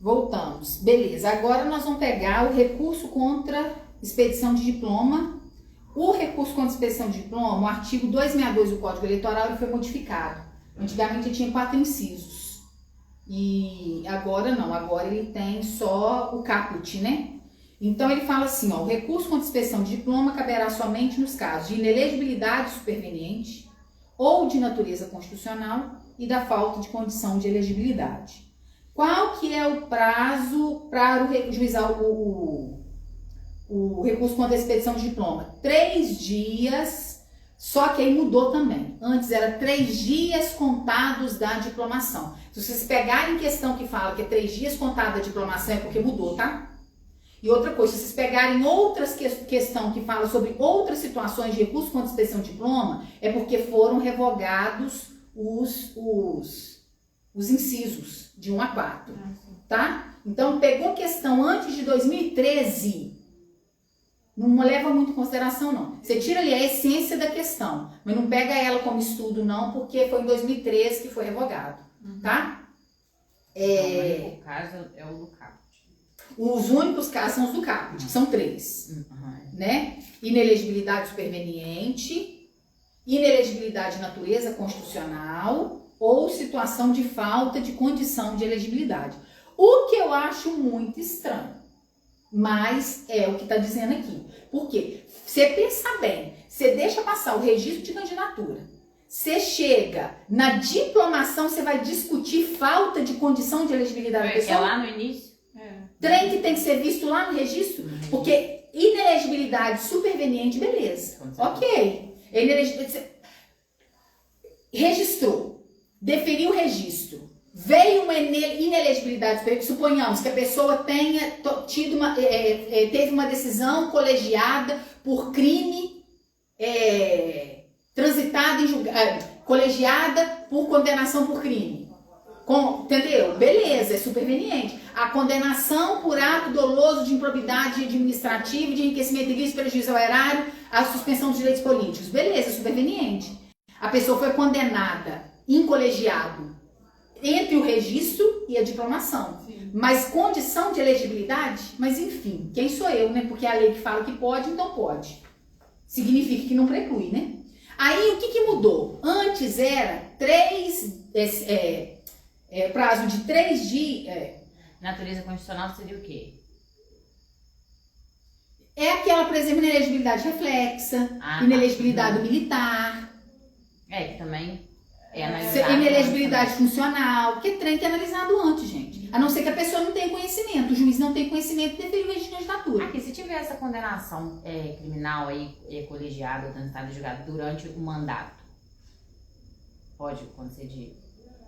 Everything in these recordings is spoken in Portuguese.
Voltamos. Beleza, agora nós vamos pegar o recurso contra expedição de diploma. O recurso contra expedição de diploma, o artigo 262 do Código Eleitoral, ele foi modificado. Antigamente ele tinha 4 incisos. E agora não, agora ele tem só o caput, né? Então ele fala assim, ó, o recurso contra expedição de diploma caberá somente nos casos de inelegibilidade superveniente ou de natureza constitucional e da falta de condição de elegibilidade. Qual que é o prazo para juizar o recurso contra a expedição de diploma? 3 dias, só que aí mudou também. Antes era 3 dias contados da diplomação. Se vocês pegarem questão que fala que é 3 dias contados da diplomação, é porque mudou, tá? E outra coisa, se vocês pegarem outras questão que fala sobre outras situações de recurso contra a expedição de diploma, é porque foram revogados os incisos de 1 a 4, tá? Então, pegou questão antes de 2013, não leva muito em consideração, não. Você tira ali a essência da questão, mas não pega ela como estudo, não, porque foi em 2013 que foi revogado, tá? O único caso é o do caput. Os únicos casos são os do caput, que são 3, né? Inelegibilidade superveniente, inelegibilidade de natureza constitucional ou situação de falta de condição de elegibilidade. O que eu acho muito estranho, mas é o que está dizendo aqui. Por quê? Você pensa bem, você deixa passar o registro de candidatura, você chega na diplomação, você vai discutir falta de condição de elegibilidade da pessoa. É lá no início? Trem que tem que ser visto lá no registro, porque inelegibilidade superveniente, beleza, ok. Registrou, deferiu o registro, veio uma inelegibilidade superveniente, suponhamos que a pessoa tenha tido teve uma decisão colegiada por crime transitada em julgado, colegiada por condenação por crime. Entendeu? Beleza, é superveniente. A condenação por ato doloso de improbidade administrativa, de enriquecimento ilícito, prejuízo ao erário, a suspensão dos direitos políticos. Beleza, é superveniente. A pessoa foi condenada em colegiado entre o registro e a diplomação. Sim. Mas condição de elegibilidade? Mas enfim, quem sou eu, né? Porque é a lei que fala que pode, então pode. Significa que não preclui, né? Aí o que mudou? Antes era prazo de 3 dias. Natureza constitucional seria o quê? É aquela, por exemplo, inelegibilidade reflexa, inelegibilidade militar. Que também é analisado. Inelegibilidade funcional, porque trem que é analisado antes, gente. A não ser que a pessoa não tenha conhecimento, o juiz não tem conhecimento e deferiu o registro de candidatura. Aqui, se tiver essa condenação criminal aí, colegiada, transitada e julgada durante o mandato, pode conceder?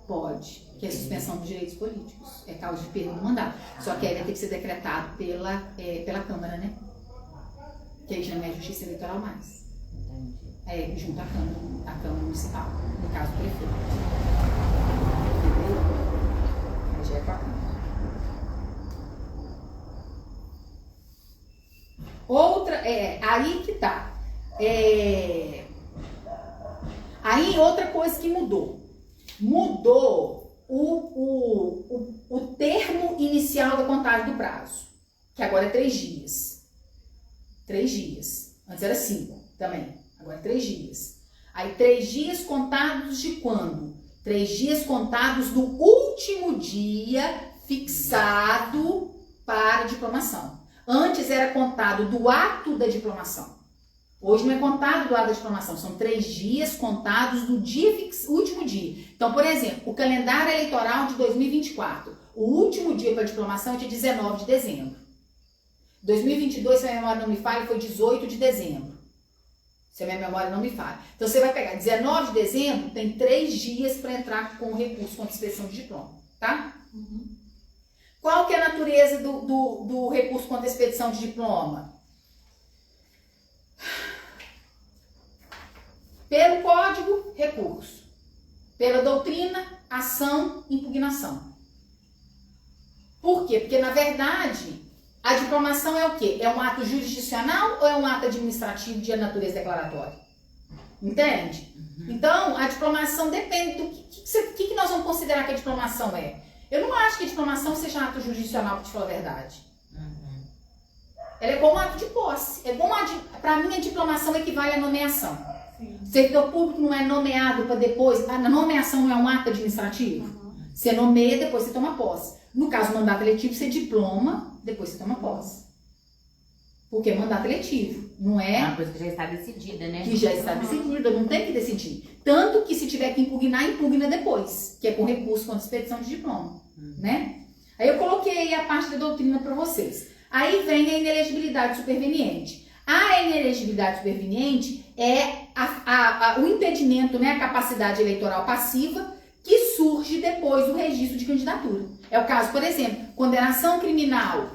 Pode, que é suspensão dos direitos políticos, é causa de perda do mandato. Só que aí vai ter que ser decretado pela Câmara, né? Que aí já não é Justiça Eleitoral mais. Entendi. Junto à Câmara Municipal, no caso do prefeito. Entendeu? Aí já é com a Câmara. Aí que tá. Aí outra coisa que mudou. Mudou o termo inicial da contagem do prazo, que agora é 3 dias. 3 dias. Antes era 5 também, agora é 3 dias. Aí 3 dias contados de quando? 3 dias contados do último dia fixado para a diplomação. Antes era contado do ato da diplomação. Hoje não é contado do ato da diplomação, são 3 dias contados do último dia. Então, por exemplo, o calendário eleitoral de 2024, o último dia para a diplomação é dia 19 de dezembro. 2022, se a minha memória não me falha, foi 18 de dezembro. Se a minha memória não me falha. Então, você vai pegar 19 de dezembro, tem 3 dias para entrar com o recurso contra expedição de diploma, tá? Qual que é a natureza do recurso contra expedição de diploma? Pelo código, recurso. Pela doutrina, ação, impugnação. Por quê? Porque, na verdade, a diplomação é o quê? É um ato jurisdicional ou é um ato administrativo de natureza declaratória? Entende? Então, a diplomação depende do que nós vamos considerar que a diplomação é. Eu não acho que a diplomação seja um ato jurisdicional, para te falar a verdade. Ela é como um ato de posse. Para mim, a diplomação equivale à nomeação. O servidor público não é nomeado para depois... A nomeação não é um ato administrativo? Você nomeia, depois você toma posse. No caso do mandato eletivo, você diploma, depois você toma posse. Porque é mandato eletivo, não é... É uma coisa que já está decidida, né? Que já está decidida, não tem que decidir. Tanto que se tiver que impugnar, impugna depois, que é com recurso contra expedição de diploma, né? Aí eu coloquei aí a parte da doutrina para vocês. Aí vem a inelegibilidade superveniente. A inelegibilidade superveniente é o impedimento, né, a capacidade eleitoral passiva que surge depois do registro de candidatura. É o caso, por exemplo, condenação criminal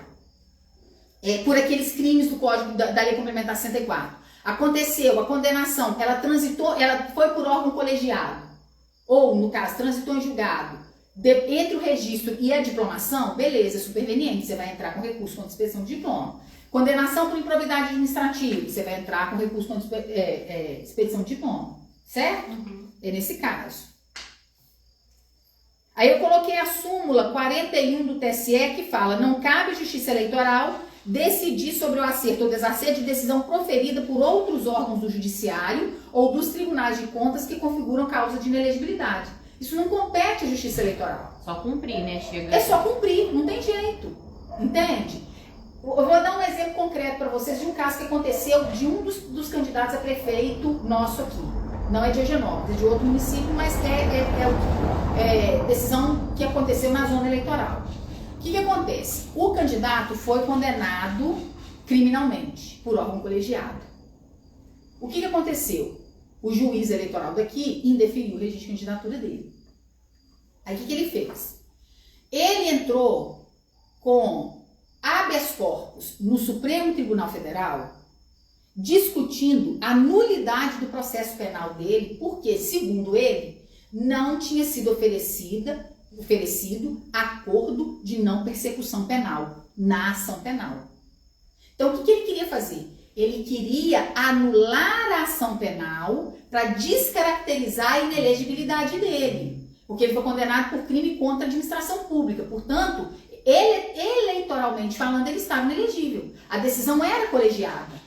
por aqueles crimes do Código da Lei Complementar 64. Aconteceu a condenação, ela transitou, ela foi por órgão colegiado, ou, no caso, transitou em julgado. Entre o registro e a diplomação, beleza, superveniente, você vai entrar com recurso contra expedição de diploma. Condenação por improbidade administrativa, você vai entrar com recurso contra expedição de diploma, certo? É nesse caso. Aí eu coloquei a súmula 41 do TSE que fala: não cabe à Justiça Eleitoral decidir sobre o acerto ou desacerto de decisão proferida por outros órgãos do Judiciário ou dos tribunais de contas que configuram causa de inelegibilidade. Isso não compete à Justiça Eleitoral. Só cumprir, né? É só cumprir, não tem jeito. Entende? Eu vou dar um exemplo concreto para vocês de um caso que aconteceu de um dos candidatos a prefeito nosso aqui. Não é de Higienópolis, é de outro município, mas é decisão que aconteceu na zona eleitoral. O que acontece? O candidato foi condenado criminalmente por órgão colegiado. O que aconteceu? O juiz eleitoral daqui indeferiu o registro de candidatura dele. Aí o que ele fez? Ele entrou com habeas corpus no Supremo Tribunal Federal discutindo a nulidade do processo penal dele, porque, segundo ele, não tinha sido oferecido acordo de não persecução penal na ação penal. Então, o que ele queria fazer? Ele queria anular a ação penal para descaracterizar a inelegibilidade dele, porque ele foi condenado por crime contra a administração pública. Portanto, eleitoralmente falando, ele estava inelegível. A decisão era colegiada.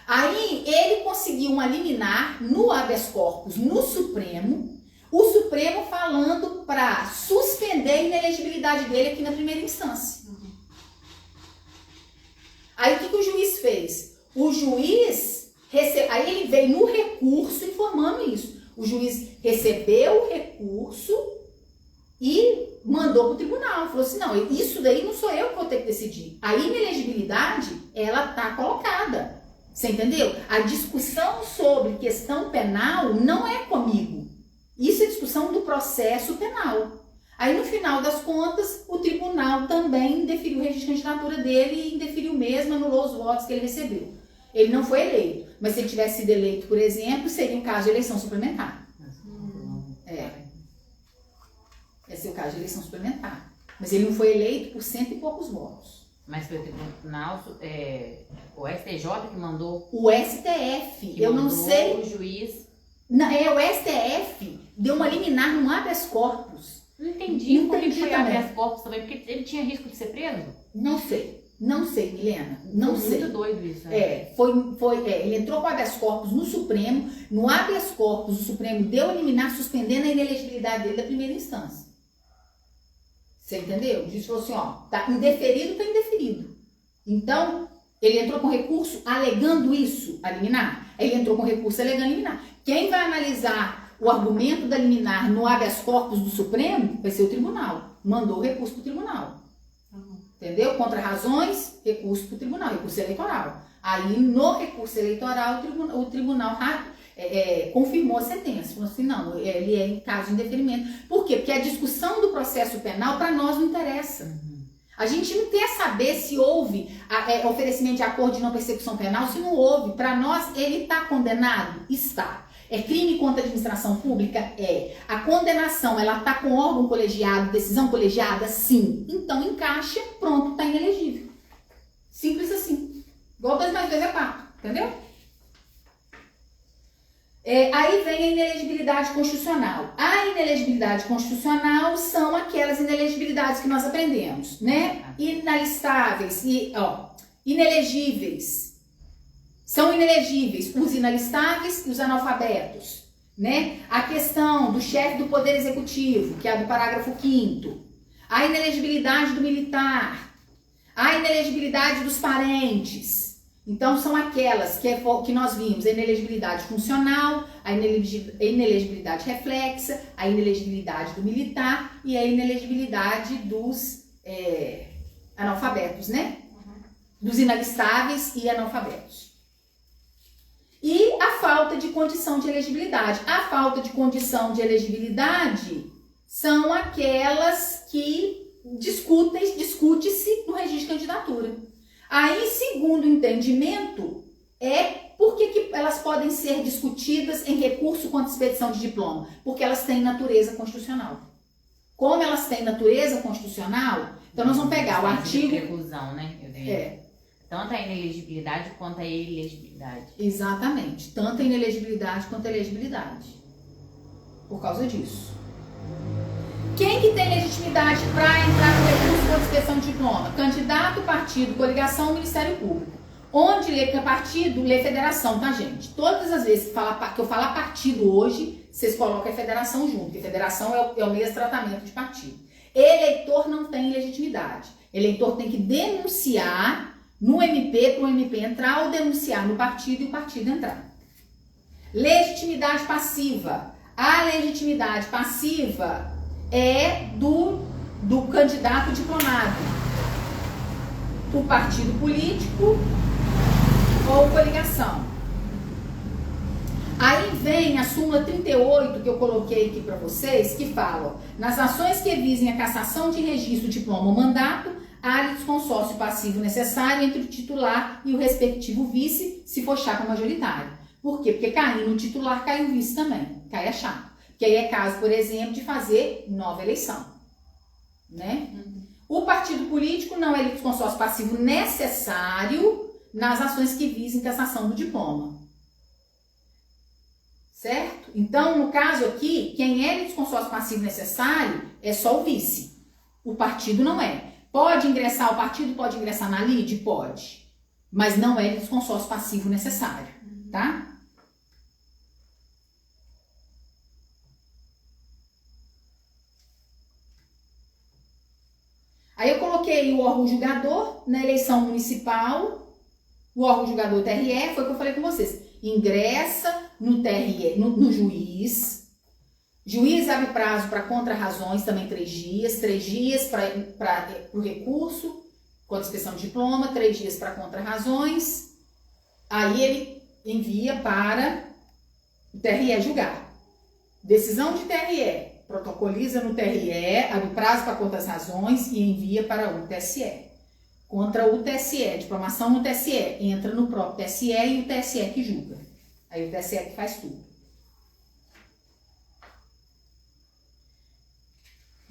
Aí ele conseguiu uma liminar no habeas corpus no Supremo, o Supremo falando para suspender a inelegibilidade dele aqui na primeira instância. Aí o que o juiz fez? O juiz, aí ele veio no recurso informando isso. O juiz recebeu o recurso e mandou para o tribunal. Falou assim, não, isso daí não sou eu que vou ter que decidir. A inelegibilidade, ela está colocada. Você entendeu? A discussão sobre questão penal não é comigo. Isso é discussão do processo penal. Aí, no final das contas, o tribunal também indeferiu o registro de candidatura dele e indeferiu mesmo, anulou os votos que ele recebeu. Ele não foi eleito, mas se ele tivesse sido eleito, por exemplo, seria um caso de eleição suplementar. Ia ser o caso de eleição suplementar. Mas ele não foi eleito por 100 e poucos votos. Mas foi o tribunal, o STJ que mandou? O STF, eu não sei. O juiz. Não, o STF deu uma liminar no habeas corpus. Não entendi como que foi também. habeas corpus também, porque ele tinha risco de ser preso? Não sei, Milena, não sei. Muito doido isso, né? Ele entrou com habeas corpus no Supremo, no habeas corpus o Supremo deu a liminar suspendendo a inelegibilidade dele da primeira instância. Você entendeu? O juiz falou assim, ó, tá indeferido, tá indeferido. Então, ele entrou com recurso alegando isso, a liminar. Ele entrou com recurso alegando a liminar. Quem vai analisar o argumento da liminar no habeas corpus do Supremo vai ser o tribunal. Mandou o recurso para o tribunal. Entendeu? Contra razões, recurso para o tribunal, recurso eleitoral. Aí, no recurso eleitoral, o tribunal confirmou a sentença. Falou assim, não, ele é em caso de indeferimento. Por quê? Porque a discussão do processo penal, para nós, não interessa. A gente não quer saber se houve oferecimento de acordo de não persecução penal, se não houve. Para nós, ele está condenado? Está. É crime contra a administração pública? É. A condenação, ela está com órgão colegiado, decisão colegiada? Sim. Então, encaixa, pronto, está inelegível. Simples assim. Igual 2 mais 2 é 4, entendeu? Aí vem a inelegibilidade constitucional. A inelegibilidade constitucional são aquelas inelegibilidades que nós aprendemos, né? Inalistáveis e, inelegíveis. São inelegíveis os inalistáveis e os analfabetos, né? A questão do chefe do Poder Executivo, que é a do parágrafo 5º. A inelegibilidade do militar. A inelegibilidade dos parentes. Então, são aquelas que nós vimos, a inelegibilidade funcional, a inelegibilidade reflexa, a inelegibilidade do militar e a inelegibilidade dos analfabetos, né? Dos inalistáveis e analfabetos. E a falta de condição de elegibilidade. A falta de condição de elegibilidade são aquelas que discute-se no registro de candidatura. Aí, segundo o entendimento, por que elas podem ser discutidas em recurso contra expedição de diploma? Porque elas têm natureza constitucional. Como elas têm natureza constitucional, então nós vamos pegar o artigo... Preclusão, né? Tanto a inelegibilidade quanto a elegibilidade. Exatamente. Tanto a inelegibilidade quanto a elegibilidade. Por causa disso. Quem que tem legitimidade para entrar no recurso contra expedição de diploma? Candidato, partido, coligação, Ministério Público. Onde lê partido, lê federação, tá, gente? Todas as vezes que eu falar partido hoje, vocês colocam a federação junto, porque federação é o mesmo tratamento de partido. Eleitor não tem legitimidade. Eleitor tem que denunciar no MP para o MP entrar ou denunciar no partido e o partido entrar. Legitimidade passiva. A legitimidade passiva é do candidato diplomado, o partido político ou coligação. Aí vem a súmula 38 que eu coloquei aqui para vocês, que fala: nas ações que visem a cassação de registro, diploma ou mandato, há desconsórcio passivo necessário entre o titular e o respectivo vice, se for chapa majoritária. Por quê? Porque caindo no titular, cai o vice também, cai a chapa. Que aí é caso, por exemplo, de fazer nova eleição, né? O partido político não é consórcio passivo necessário nas ações que visem cassação do diploma. Certo? Então, no caso aqui, quem é consórcio passivo necessário é só o vice. O partido não é. Pode ingressar, o partido pode ingressar na lide? Pode. Mas não é consórcio passivo necessário, tá? Aí eu coloquei o órgão julgador na eleição municipal, o órgão julgador TRE, foi o que eu falei com vocês. Ingressa no TRE, no juiz. Juiz abre prazo para contra-razões, também 3 dias. 3 dias para o recurso, contra expedição de diploma, 3 dias para contra-razões. Aí ele envia para o TRE julgar. Decisão de TRE. Protocoliza no TRE, abre prazo para contra-razões e envia para o TSE. Contra o TSE, diplomação no TSE, entra no próprio TSE e o TSE que julga. Aí o TSE que faz tudo.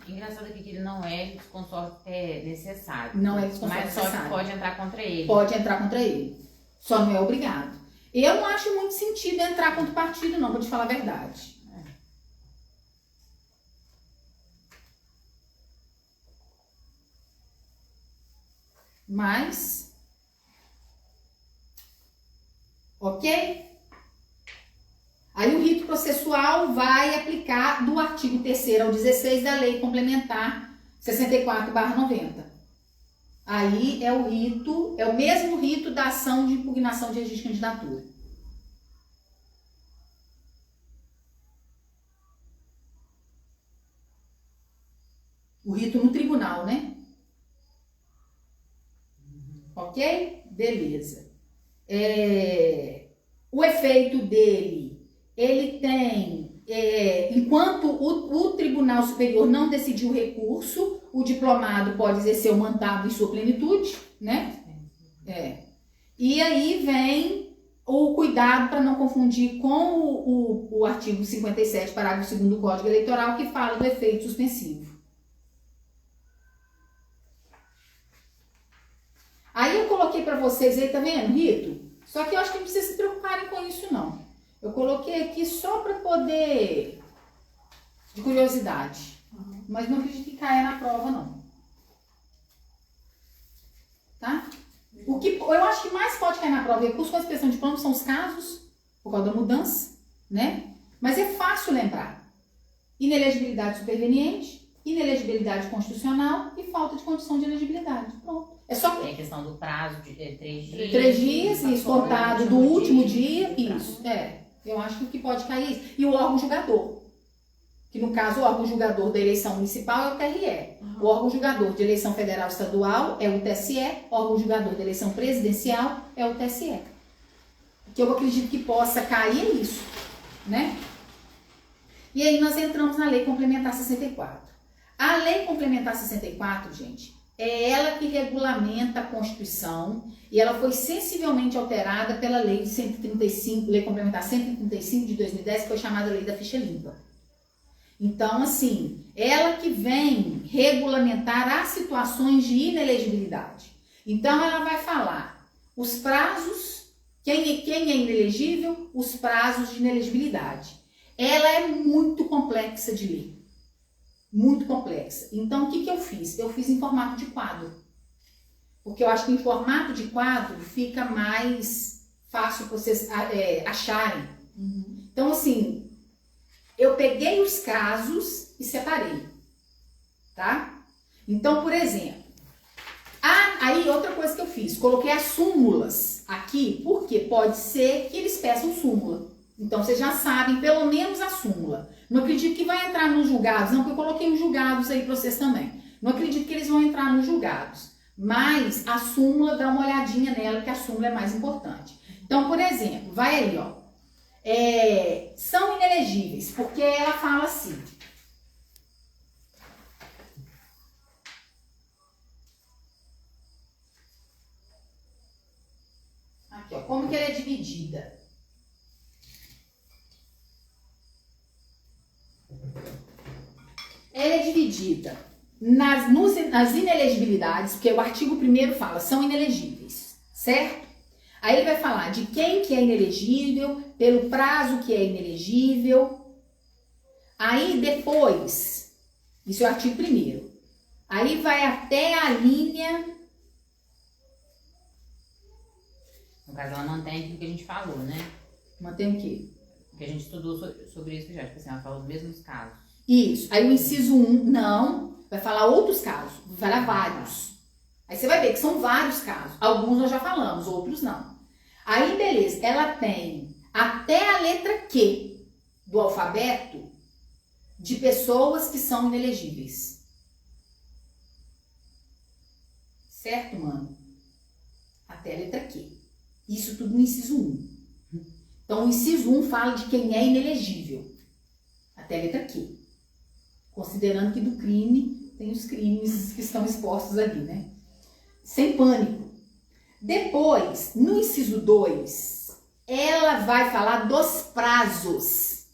Engraçado aqui que ele não é desconsórcio necessário. Não é desconsórcio necessário. Mas só que pode entrar contra ele. Pode entrar contra ele. Só não é obrigado. Eu não acho muito sentido entrar contra o partido, não, vou te falar a verdade. Mas, ok? Aí o rito processual vai aplicar do artigo 3º ao 16 da Lei Complementar 64/90. Aí é o rito, é o mesmo rito da ação de impugnação de registro de candidatura. O rito no tribunal, né? Ok? Beleza. O efeito dele, ele tem, enquanto o Tribunal Superior não decidiu o recurso, o diplomado pode exercer o mandado em sua plenitude, né? E aí vem o cuidado para não confundir com o artigo 57, parágrafo 2º do Código Eleitoral, que fala do efeito suspensivo. Aí eu coloquei para vocês aí, tá vendo, Rito? Só que eu acho que não precisa se preocuparem com isso, não. Eu coloquei aqui só para poder, de curiosidade, mas não acredito que caia na prova, não. Tá? O que eu acho que mais pode cair na prova de recurso com a expressão de plano são os casos, por causa da mudança, né? Mas é fácil lembrar. Inelegibilidade superveniente, inelegibilidade constitucional e falta de condição de elegibilidade. Pronto. É só Tem a questão do prazo de 3 dias. 3 dias, isso, contado do último dia, Tá. isso. Eu acho que o que pode cair é isso. E o órgão julgador. Que no caso, o órgão julgador da eleição municipal é o TRE. O órgão julgador de eleição federal e estadual é o TSE. O órgão julgador da eleição presidencial é o TSE. O que eu acredito que possa cair é isso, né? E aí nós entramos na Lei Complementar 64. A Lei Complementar 64, gente, é ela que regulamenta a Constituição e ela foi sensivelmente alterada pela Lei de 135, Lei Complementar 135 de 2010, que foi chamada Lei da Ficha Limpa. Então, assim, ela que vem regulamentar as situações de inelegibilidade. Então, ela vai falar os prazos, quem é inelegível, os prazos de inelegibilidade. Ela é muito complexa de ler. Muito complexa. Então, o que eu fiz? Eu fiz em formato de quadro. Porque eu acho que em formato de quadro fica mais fácil vocês acharem. Então, assim, eu peguei os casos e separei. Tá? Então, por exemplo, aí outra coisa que eu fiz, coloquei as súmulas aqui, porque pode ser que eles peçam súmula. Então, vocês já sabem pelo menos a súmula. Não acredito que vai entrar nos julgados, não, porque eu coloquei os julgados aí para vocês também. Não acredito que eles vão entrar nos julgados. Mas a súmula, dá uma olhadinha nela, que a súmula é mais importante. Então, por exemplo, vai ali, ó. São inelegíveis, porque ela fala assim. Aqui, ó, como que ela é dividida? Ela é dividida nas inelegibilidades, porque o artigo 1º fala, são inelegíveis, certo? Aí ele vai falar de quem que é inelegível, pelo prazo que é inelegível. Aí depois, isso é o artigo 1º. Aí vai até a linha... No caso, ela mantém aquilo que a gente falou, né? Mantém o quê? Porque a gente estudou sobre isso já, tipo assim, ela fala os mesmos casos. Isso. Aí o inciso 1, não, vai falar outros casos, vai falar vários. Aí você vai ver que são vários casos. Alguns nós já falamos, outros não. Aí, beleza, ela tem até a letra Q do alfabeto de pessoas que são inelegíveis. Certo, mano? Até a letra Q. Isso tudo no inciso 1. Então, o inciso 1 fala de quem é inelegível. Até a letra Q. Considerando que do crime, tem os crimes que estão expostos ali, né? Sem pânico. Depois, no inciso 2, ela vai falar dos prazos.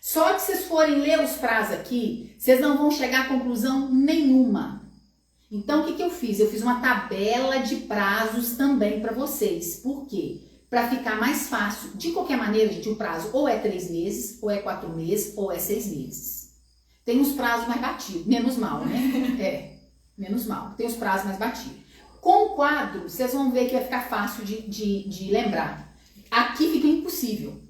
Só que se vocês forem ler os prazos aqui, vocês não vão chegar a conclusão nenhuma. Então, o que eu fiz? Eu fiz uma tabela de prazos também para vocês. Por quê? Para ficar mais fácil. De qualquer maneira, gente, o prazo ou é 3 meses, ou é 4 meses, ou é 6 meses. Tem os prazos mais batidos. Menos mal, né? Menos mal. Tem os prazos mais batidos. Com o quadro, vocês vão ver que vai ficar fácil de lembrar. Aqui fica impossível.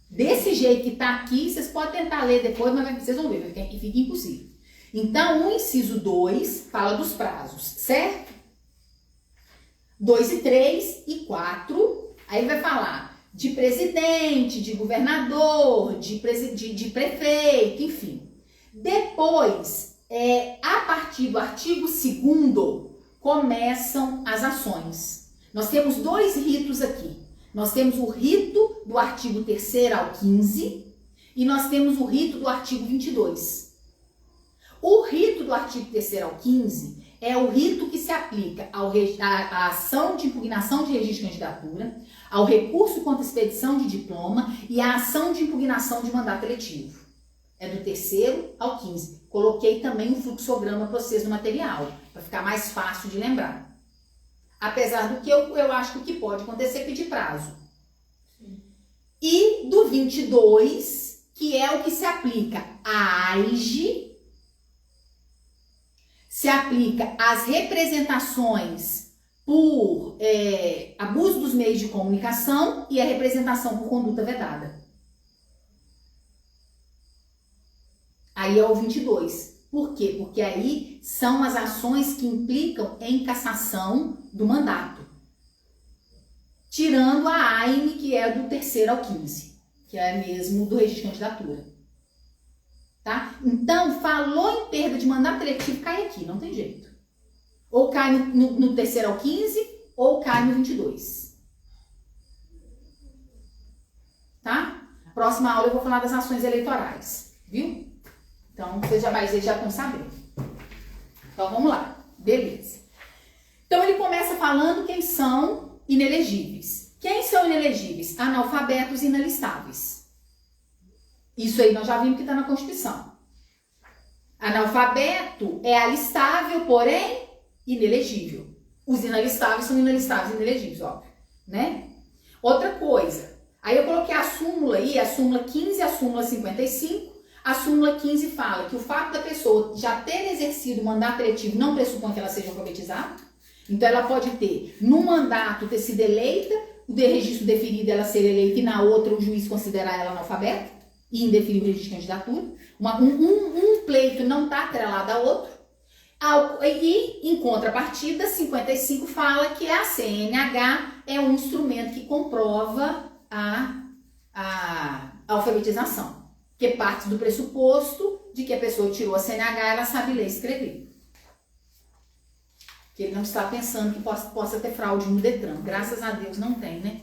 Desse jeito que tá aqui, vocês podem tentar ler depois, mas vocês vão ver que fica impossível. Então, o inciso 2 fala dos prazos, certo? 2 e 3 e 4, aí vai falar de presidente, de governador, de prefeito, enfim. Depois, a partir do artigo 2º, começam as ações. Nós temos 2 ritos aqui. Nós temos o rito do artigo 3º ao 15 e nós temos o rito do artigo 22. O rito do artigo 3º ao 15 é o rito que se aplica à ação de impugnação de registro de candidatura, ao recurso contra expedição de diploma e à ação de impugnação de mandato eletivo. É do 3º ao 15. Coloquei também um fluxograma para vocês no material, para ficar mais fácil de lembrar. Apesar do que eu acho que o que pode acontecer é pedir prazo. E do 22, que é o que se aplica à AIGE, se aplica às representações por abuso dos meios de comunicação e a representação por conduta vedada. Aí é o 22. Por quê? Porque aí são as ações que implicam em cassação do mandato. Tirando a AIME, que é do 3º ao 15, que é mesmo do registro de candidatura. Tá? Então, falou em perda de mandato eletivo, cai aqui, não tem jeito. Ou cai no 3º ao 15, ou cai no 22. Tá? Próxima aula eu vou falar das ações eleitorais, viu? Então, vocês já estão sabendo. Então, vamos lá. Beleza. Então, ele começa falando quem são inelegíveis. Quem são inelegíveis? Analfabetos e inalistáveis. Isso aí nós já vimos que está na Constituição. Analfabeto é alistável, porém inelegível. Os inalistáveis são inalistáveis e inelegíveis, óbvio, né? Outra coisa. Aí eu coloquei a súmula aí, a súmula 15 e a súmula 55. A súmula 15 fala que o fato da pessoa já ter exercido o mandato eletivo não pressupõe que ela seja alfabetizada. Então, ela pode ter, no mandato, ter sido eleita, o de registro deferido ela ser eleita e na outra o juiz considerar ela analfabeta e indeferir o registro de candidatura. Um pleito não está atrelado ao outro. E, em contrapartida, 55 fala que a CNH é um instrumento que comprova a alfabetização. Que parte do pressuposto de que a pessoa tirou a CNH, ela sabe ler e escrever. Que ele não está pensando que possa ter fraude no Detran. Graças a Deus não tem, né?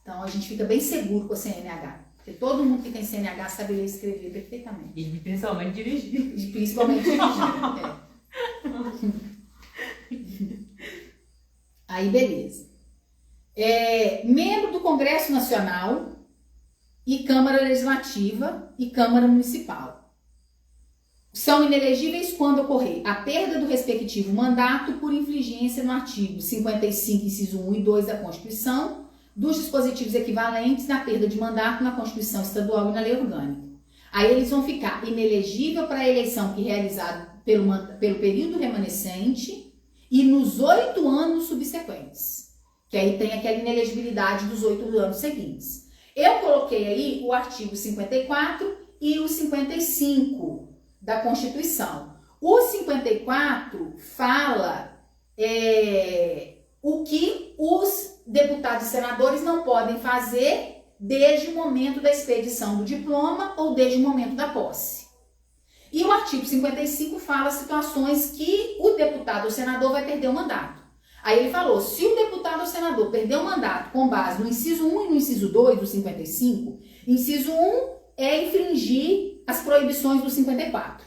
Então a gente fica bem seguro com a CNH. Porque todo mundo que tem CNH sabe ler e escrever perfeitamente. E principalmente dirigir. E principalmente dirigir. Aí, beleza. Membro do Congresso Nacional e Câmara Legislativa e Câmara Municipal. São inelegíveis quando ocorrer a perda do respectivo mandato por infligência no artigo 55, inciso 1 e 2 da Constituição, dos dispositivos equivalentes na perda de mandato na Constituição Estadual e na Lei Orgânica. Aí eles vão ficar inelegível para a eleição que realizada pelo período remanescente e nos 8 anos subsequentes. Que aí tem aquela inelegibilidade dos 8 anos seguintes. Eu coloquei aí o artigo 54 e o 55 da Constituição. O 54 fala o que os deputados e senadores não podem fazer desde o momento da expedição do diploma ou desde o momento da posse. E o artigo 55 fala situações que o deputado ou senador vai perder o mandato. Aí ele falou, se o deputado ou senador perder o mandato com base no inciso 1 e no inciso 2 do 55, inciso 1 é infringir as proibições do 54.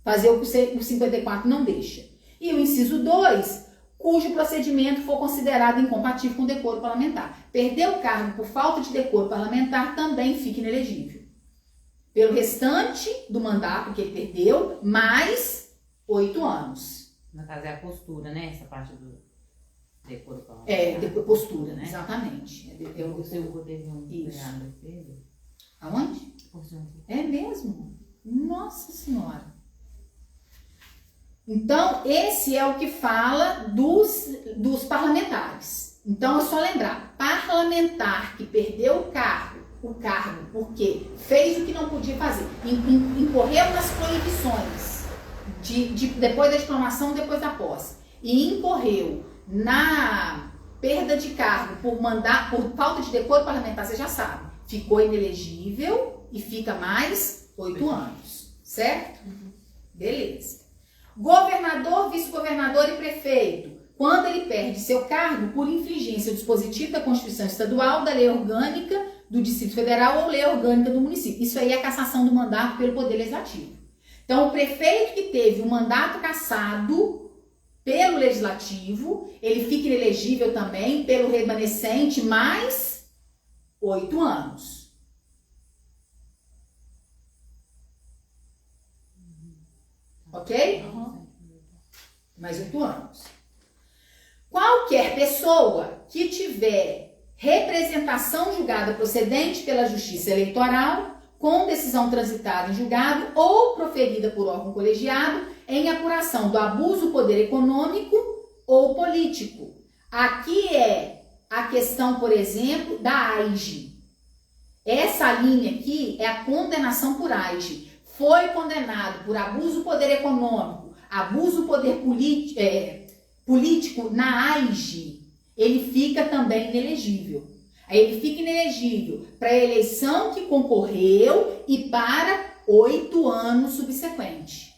Fazer o que o 54 não deixa. E o inciso 2, cujo procedimento for considerado incompatível com o decoro parlamentar. Perder o cargo por falta de decoro parlamentar também fica inelegível. Pelo restante do mandato que ele perdeu, mais 8 anos. No caso é a postura, né? Essa parte do decoro parlamentar. Postura, né? Exatamente. O seu teve um vereador que perdeu. Aonde? É mesmo? Nossa Senhora. Então, esse é o que fala dos parlamentares. Então, é só lembrar, parlamentar que perdeu o cargo porque fez o que não podia fazer, incorreu nas proibições depois da diplomação, depois da posse, e incorreu na perda de cargo por falta de decoro parlamentar, você já sabe, ficou inelegível e fica mais 8 anos, certo? Beleza. Governador, vice-governador e prefeito, quando ele perde seu cargo por infringência do dispositivo da Constituição Estadual, da Lei Orgânica do Distrito Federal ou Lei Orgânica do município. Isso aí é a cassação do mandato pelo Poder Legislativo. Então, o prefeito que teve o mandato cassado pelo Legislativo, ele fica inelegível também pelo remanescente mais 8 anos. Ok? Mais 8 anos. Qualquer pessoa que tiver representação julgada procedente pela Justiça Eleitoral, com decisão transitada em julgado ou proferida por órgão colegiado em apuração do abuso do poder econômico ou político. Aqui é a questão, por exemplo, da AIGE. Essa linha aqui é a condenação por AIGE. Foi condenado por abuso do poder econômico, abuso do poder político na AIGE, ele fica também inelegível. Aí ele fica inelegível para a eleição que concorreu e para 8 anos subsequentes.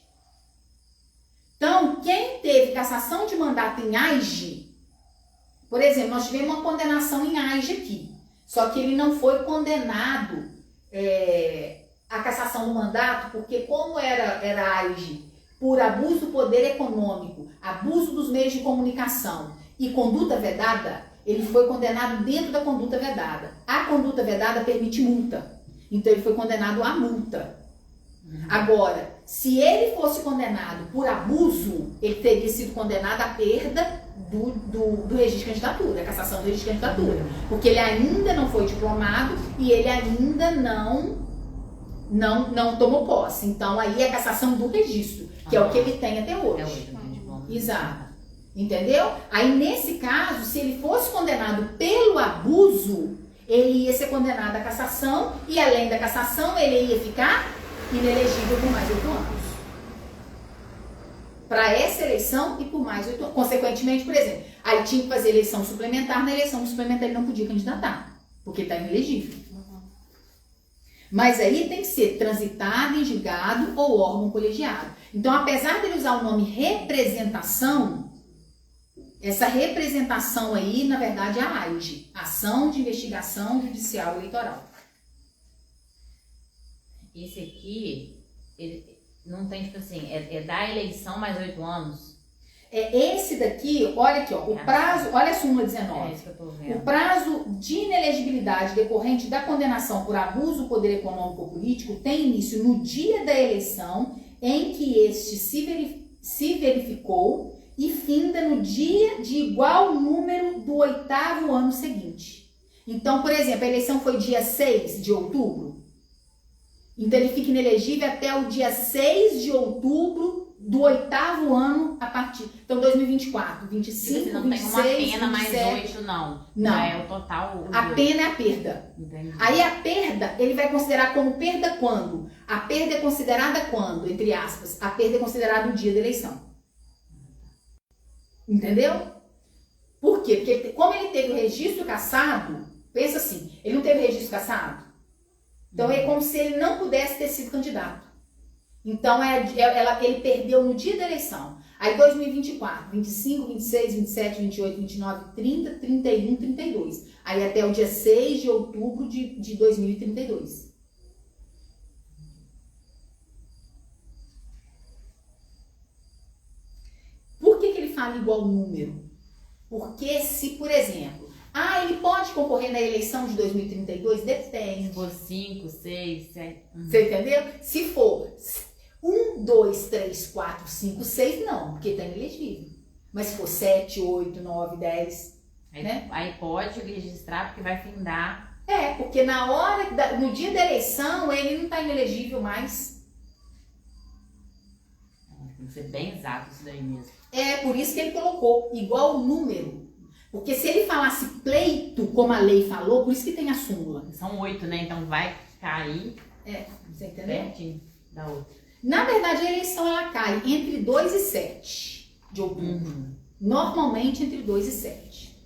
Então, quem teve cassação de mandato em AIGE, por exemplo, nós tivemos uma condenação em AIGE aqui, só que ele não foi condenado a cassação do mandato, porque como era AIGE por abuso do poder econômico, abuso dos meios de comunicação e conduta vedada, ele foi condenado dentro da conduta vedada. A conduta vedada permite multa. Então ele foi condenado à multa. Agora, se ele fosse condenado por abuso, ele teria sido condenado à perda do registro de candidatura, a cassação do registro de candidatura. Porque ele ainda não foi diplomado e ele ainda não tomou posse. Então aí é a cassação do registro, que é o que ele tem até hoje. Exato. Entendeu? Aí nesse caso, se ele fosse condenado pelo abuso, ele ia ser condenado à cassação e além da cassação ele ia ficar inelegível por mais 8 anos. Para essa eleição e por mais 8 anos. Consequentemente, por exemplo, aí tinha que fazer eleição suplementar, na eleição suplementar ele não podia candidatar, porque está inelegível. Mas aí tem que ser transitado em julgado ou órgão colegiado. Então, apesar dele usar o nome representação, essa representação aí, na verdade, é a AIGE, Ação de Investigação Judicial Eleitoral. Esse aqui, ele não tem, tipo assim, é da eleição mais 8 anos? Esse daqui, olha aqui, ó, o prazo, olha a súmula 19. É isso que eu tô vendo. O prazo de inelegibilidade decorrente da condenação por abuso do poder econômico ou político tem início no dia da eleição em que este se verificou e finda no dia de igual número do 8º ano seguinte. Então, por exemplo, a eleição foi dia 6 de outubro. Então, ele fica inelegível até o dia 6 de outubro do 8º ano a partir... Então, 2024, 25, não 26, tem uma pena 27... mais 8, não. Não. É o total. A pena é a perda. Entendi. Aí a perda, ele vai considerar como perda quando? A perda é considerada quando? Entre aspas. A perda é considerada no dia da eleição. Entendeu? Por quê? Porque como ele teve o registro cassado, pensa assim, ele não teve registro cassado? Então é como se ele não pudesse ter sido candidato. Então ele perdeu no dia da eleição. Aí 2024, 25, 26, 27, 28, 29, 30, 31, 32. Aí até o dia 6 de outubro de 2032. Por que ele fala igual número? Porque se, por exemplo, ele pode concorrer na eleição de 2032? Depende. Se for 5, 6, 7... Você entendeu? Se for 1, 2, 3, 4, 5, 6, não, porque está inelegível. Mas se for 7, 8, 9, 10, né? Aí pode registrar porque vai findar. Porque no dia da eleição, ele não está inelegível mais. Tem que ser bem exato isso daí mesmo. Por isso que ele colocou igual número. Porque se ele falasse pleito, como a lei falou, por isso que tem a súmula. São 8, né? Então vai cair você entendeu? pertinho da outra. Na verdade, a eleição ela cai entre 2 e 7 de outubro. Normalmente entre 2 e 7.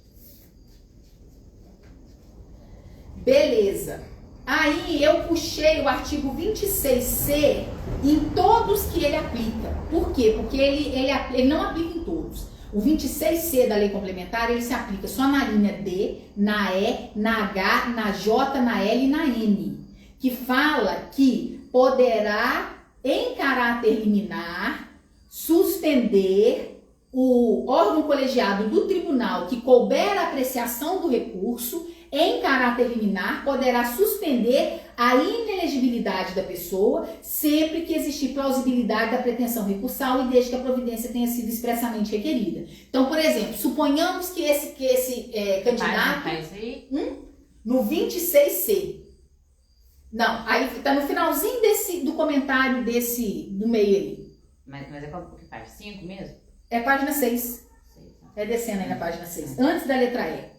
Beleza. Aí eu puxei o artigo 26C em todos que ele aplica. Por quê? Porque ele não aplica em todos. O 26C da lei complementar, ele se aplica só na linha D, na E, na H, na J, na L e na N. Que fala que poderá, em caráter liminar, suspender o órgão colegiado do tribunal que couber a apreciação do recurso em caráter liminar, poderá suspender a inelegibilidade da pessoa sempre que existir plausibilidade da pretensão recursal e desde que a providência tenha sido expressamente requerida. Então, por exemplo, suponhamos que esse candidato... No 26C. Não, aí tá no finalzinho do comentário do meio aí. Mas é qual que página? 5 mesmo? É página 6. É descendo aí na página 6. Antes da letra E.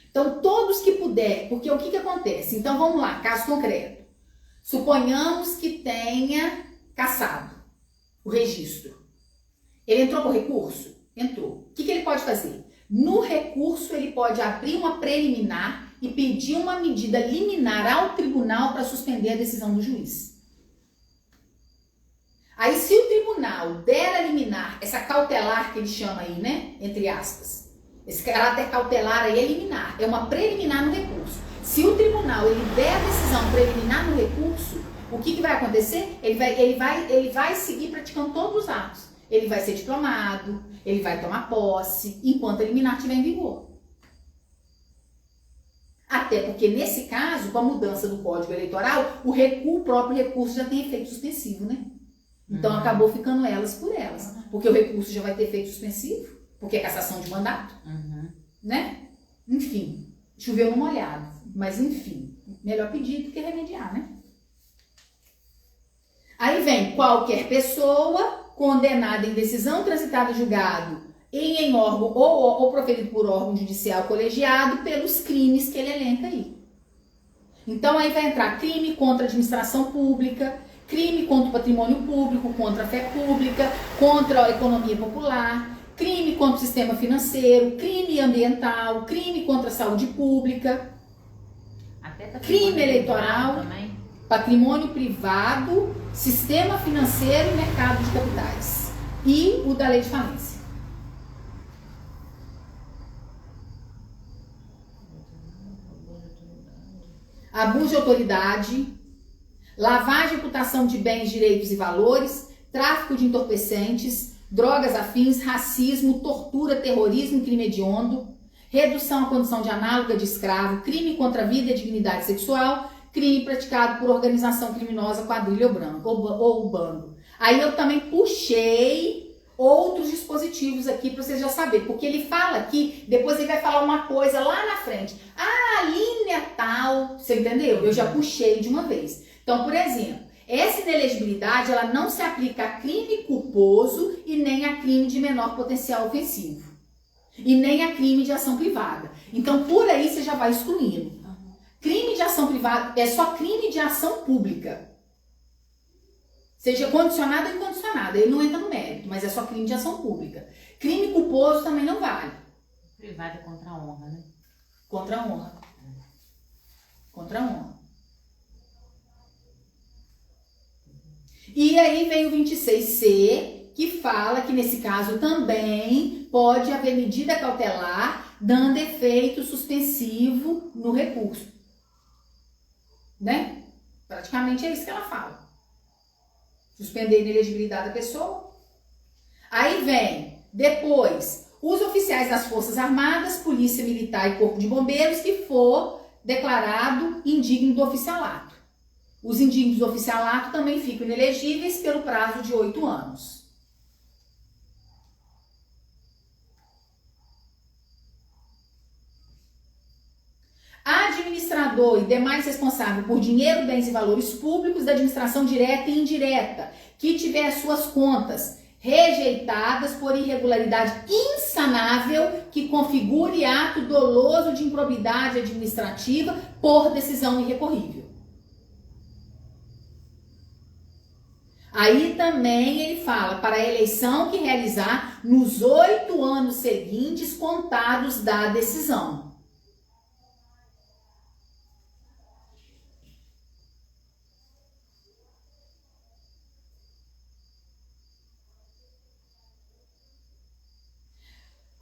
Então, todos que puder, porque o que acontece? Então, vamos lá, caso concreto. Suponhamos que tenha cassado o registro. Ele entrou com recurso? Entrou. O que ele pode fazer? No recurso, ele pode abrir uma preliminar e pedir uma medida liminar ao tribunal para suspender a decisão do juiz. Aí, se o tribunal der a liminar, essa cautelar que ele chama aí, né? Entre aspas. Esse caráter cautelar aí é liminar, é uma preliminar no recurso. Se o tribunal ele der a decisão preliminar no recurso, o que vai acontecer? Ele vai seguir praticando todos os atos. Ele vai ser diplomado, ele vai tomar posse, enquanto a liminar estiver em vigor. Até porque, nesse caso, com a mudança do Código Eleitoral, o próprio recurso já tem efeito suspensivo, né? Então, acabou ficando elas por elas. Porque o recurso já vai ter efeito suspensivo, porque é cassação de mandato, né? Enfim, choveu no molhado. Mas, enfim, melhor pedir do que remediar, né? Aí vem qualquer pessoa condenada em decisão transitada em julgado em órgão ou proferido por órgão judicial colegiado pelos crimes que ele elenca aí. Então aí vai entrar crime contra a administração pública, crime contra o patrimônio público, contra a fé pública, contra a economia popular, crime contra o sistema financeiro, crime ambiental, crime contra a saúde pública, crime eleitoral, patrimônio privado, sistema financeiro e mercado de capitais. E o da lei de falência. Abuso de autoridade, lavagem e reputação de bens, direitos e valores, tráfico de entorpecentes, drogas afins, racismo, tortura, terrorismo, crime hediondo, redução à condição de análoga de escravo, crime contra a vida e a dignidade sexual, crime praticado por organização criminosa, quadrilha ou bando. Aí eu também puxei outros dispositivos aqui para vocês já saberem, porque ele fala aqui, depois ele vai falar uma coisa lá na frente. Ah, a linha tal, você entendeu? Eu já puxei de uma vez. Então, por exemplo, essa inelegibilidade, ela não se aplica a crime culposo e nem a crime de menor potencial ofensivo. E nem a crime de ação privada. Então, por aí você já vai excluindo. Crime de ação privada é só crime de ação pública. Seja condicionado ou incondicionado. Ele não entra no mérito, mas é só crime de ação pública. Crime culposo também não vale. Privado é contra a honra, né? Contra a honra. Contra a honra. E aí vem o 26C, que fala que nesse caso também pode haver medida cautelar dando efeito suspensivo no recurso. Né? Praticamente é isso que ela fala. Suspender a inelegibilidade da pessoa. Aí vem, depois, os oficiais das Forças Armadas, Polícia Militar e Corpo de Bombeiros que for declarado indigno do oficialato. Os indignos do oficialato também ficam inelegíveis pelo prazo de 8 anos. Administrador e demais responsável por dinheiro, bens e valores públicos da administração direta e indireta, que tiver suas contas rejeitadas por irregularidade insanável que configure ato doloso de improbidade administrativa por decisão irrecorrível. Aí também ele fala para a eleição que realizar nos 8 anos seguintes contados da decisão.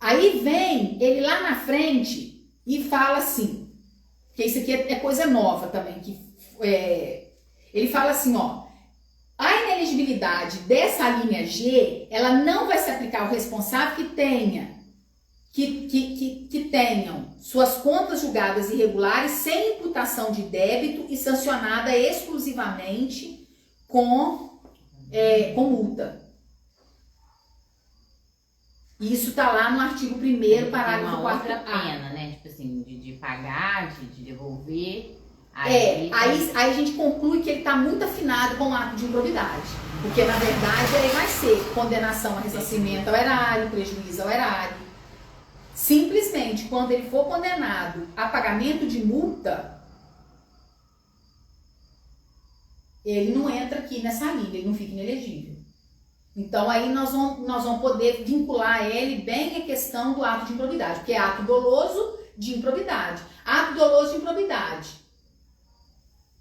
Aí vem ele lá na frente e fala assim, que isso aqui é coisa nova também, ele fala assim, ó, a inelegibilidade dessa linha G, ela não vai se aplicar ao responsável que tenha que tenham suas contas julgadas irregulares sem imputação de débito e sancionada exclusivamente com multa. Isso está lá no artigo 1º, parágrafo 4º. Outra pena, né? Tipo assim, de pagar, de devolver. Aí a gente conclui que ele está muito afinado com o ato de improbidade. Porque, na verdade, aí vai ser condenação a ressarcimento ao erário, prejuízo ao erário. Simplesmente, quando ele for condenado a pagamento de multa, ele não entra aqui nessa linha, ele não fica inelegível. Então, aí nós vamos poder vincular ele bem a questão do ato de improbidade, porque é ato doloso de improbidade. Ato doloso de improbidade.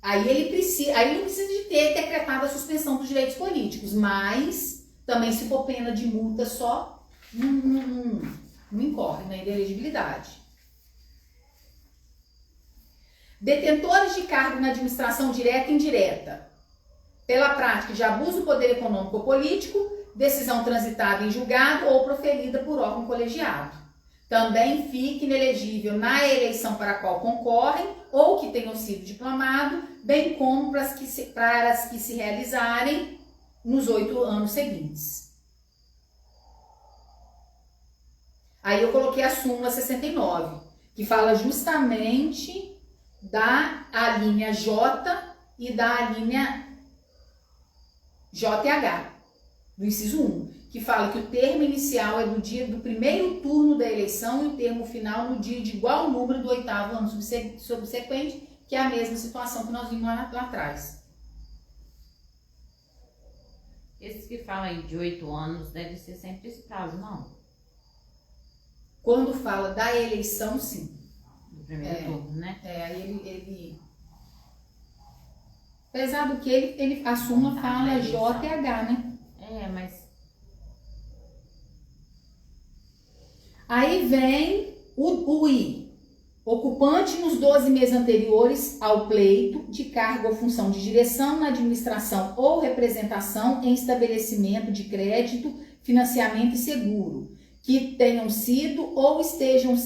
Aí ele não precisa de ter decretado a suspensão dos direitos políticos, mas também se for pena de multa só, não incorre na inelegibilidade. Detentores de cargo na administração direta e indireta, pela prática de abuso do poder econômico ou político, decisão transitada em julgado ou proferida por órgão colegiado. Também fica inelegível na eleição para a qual concorrem ou que tenham sido diplomados, bem como para as que se realizarem nos 8 anos seguintes. Aí eu coloquei a súmula 69, que fala justamente da alínea J e da alínea JH, do inciso 1, que fala que o termo inicial é do dia do primeiro turno da eleição e o termo final no dia de igual número do 8º ano subsequente, que é a mesma situação que nós vimos lá atrás. Esses que falam aí de 8 anos deve ser sempre esse prazo, não? Quando fala da eleição, sim. Do primeiro turno, né? Aí ele... Apesar do que a súmula fala JH, né? Mas... Aí vem o I. Ocupante nos 12 meses anteriores ao pleito de cargo ou função de direção na administração ou representação em estabelecimento de crédito, financiamento e seguro, que tenham sido ou estejam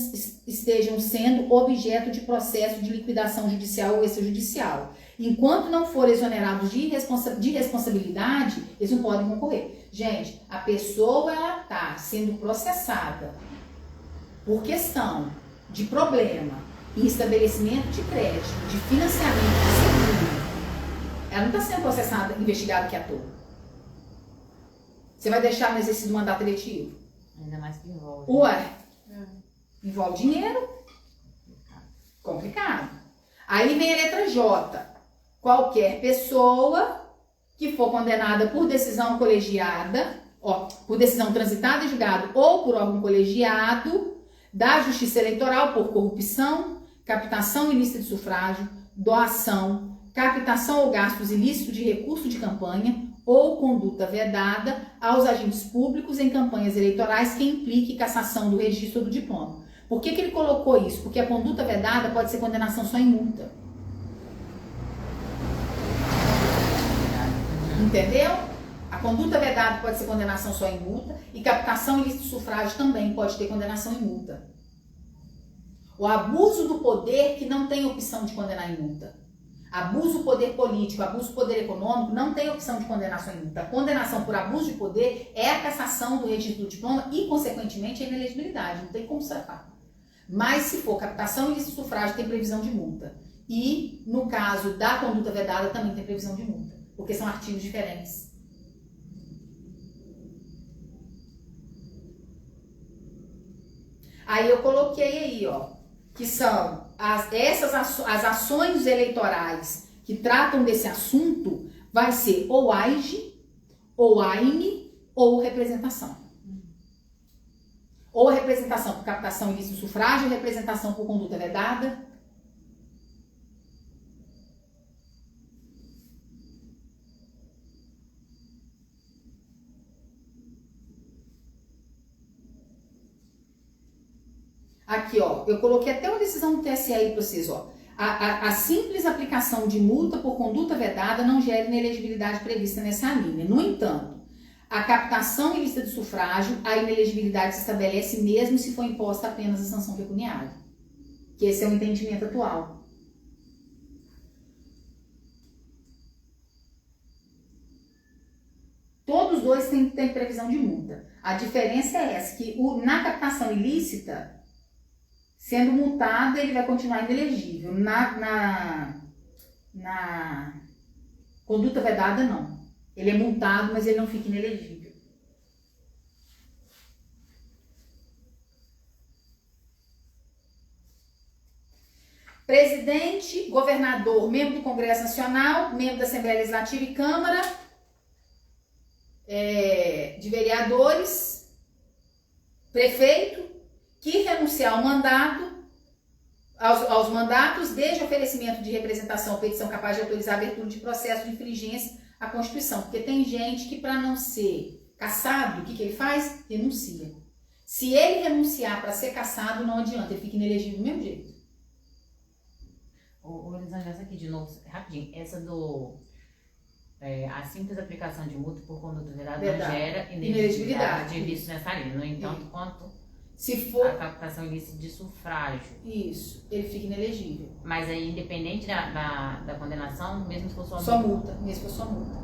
sendo objeto de processo de liquidação judicial ou extrajudicial. Enquanto não forem exonerados de responsabilidade, eles não podem concorrer. Gente, a pessoa ela está sendo processada por questão de problema em estabelecimento de crédito, de financiamento de seguro. Ela não está sendo processada, investigada aqui à toa. Você vai deixar no exercício do mandato eletivo? Ainda mais que envolve. Ué, envolve dinheiro? Complicado. Aí vem a letra J. Qualquer pessoa que for condenada por decisão colegiada, por decisão transitada em julgado ou por órgão colegiado da Justiça Eleitoral por corrupção, captação ilícita de sufrágio, doação, captação ou gastos ilícitos de recurso de campanha ou conduta vedada aos agentes públicos em campanhas eleitorais que implique cassação do registro do diploma. Por que ele colocou isso? Porque a conduta vedada pode ser condenação só em multa. Entendeu? A conduta vedada pode ser condenação só em multa e captação ilícita de sufrágio também pode ter condenação em multa. O abuso do poder que não tem opção de condenar em multa. Abuso do poder político, abuso do poder econômico não tem opção de condenação em multa. A condenação por abuso de poder é a cassação do registro do diploma e, consequentemente, a inelegibilidade. Não tem como safar. Mas, se for captação ilícita de sufrágio, tem previsão de multa. E, no caso da conduta vedada, também tem previsão de multa. Porque são artigos diferentes. Aí eu coloquei aí, que são as ações eleitorais que tratam desse assunto, vai ser ou AIGE, ou AINE, ou representação. Ou representação por captação ilícita de sufrágio, ou representação por conduta vedada. Aqui, eu coloquei até uma decisão do TSE aí para vocês, A simples aplicação de multa por conduta vedada não gera inelegibilidade prevista nessa linha. No entanto, A captação ilícita de sufrágio, a inelegibilidade se estabelece mesmo se for imposta apenas a sanção pecuniária. Que esse é o entendimento atual. Todos os dois têm previsão de multa. A diferença é essa, que na captação ilícita, sendo multado, ele vai continuar inelegível. Na conduta vedada, não. Ele é multado, mas ele não fica inelegível. Presidente, governador, membro do Congresso Nacional, membro da Assembleia Legislativa e Câmara de Vereadores, prefeito, que renunciar ao mandato, aos mandatos, desde oferecimento de representação ou petição capaz de autorizar a abertura de processo de infringência à Constituição. Porque tem gente que, para não ser cassado, o que ele faz? Renuncia. Se ele renunciar para ser cassado, não adianta, ele fica inelegível do mesmo jeito. Elisângela, essa aqui de novo, rapidinho, essa a simples aplicação de multa por conduta vedada não gera inelegibilidade de vício nessa linha. No entanto, quanto se for a captação ilícita de sufrágio. Isso, ele fica inelegível. Mas aí, independente da condenação, mesmo se for só multa. Mesmo se for só multa.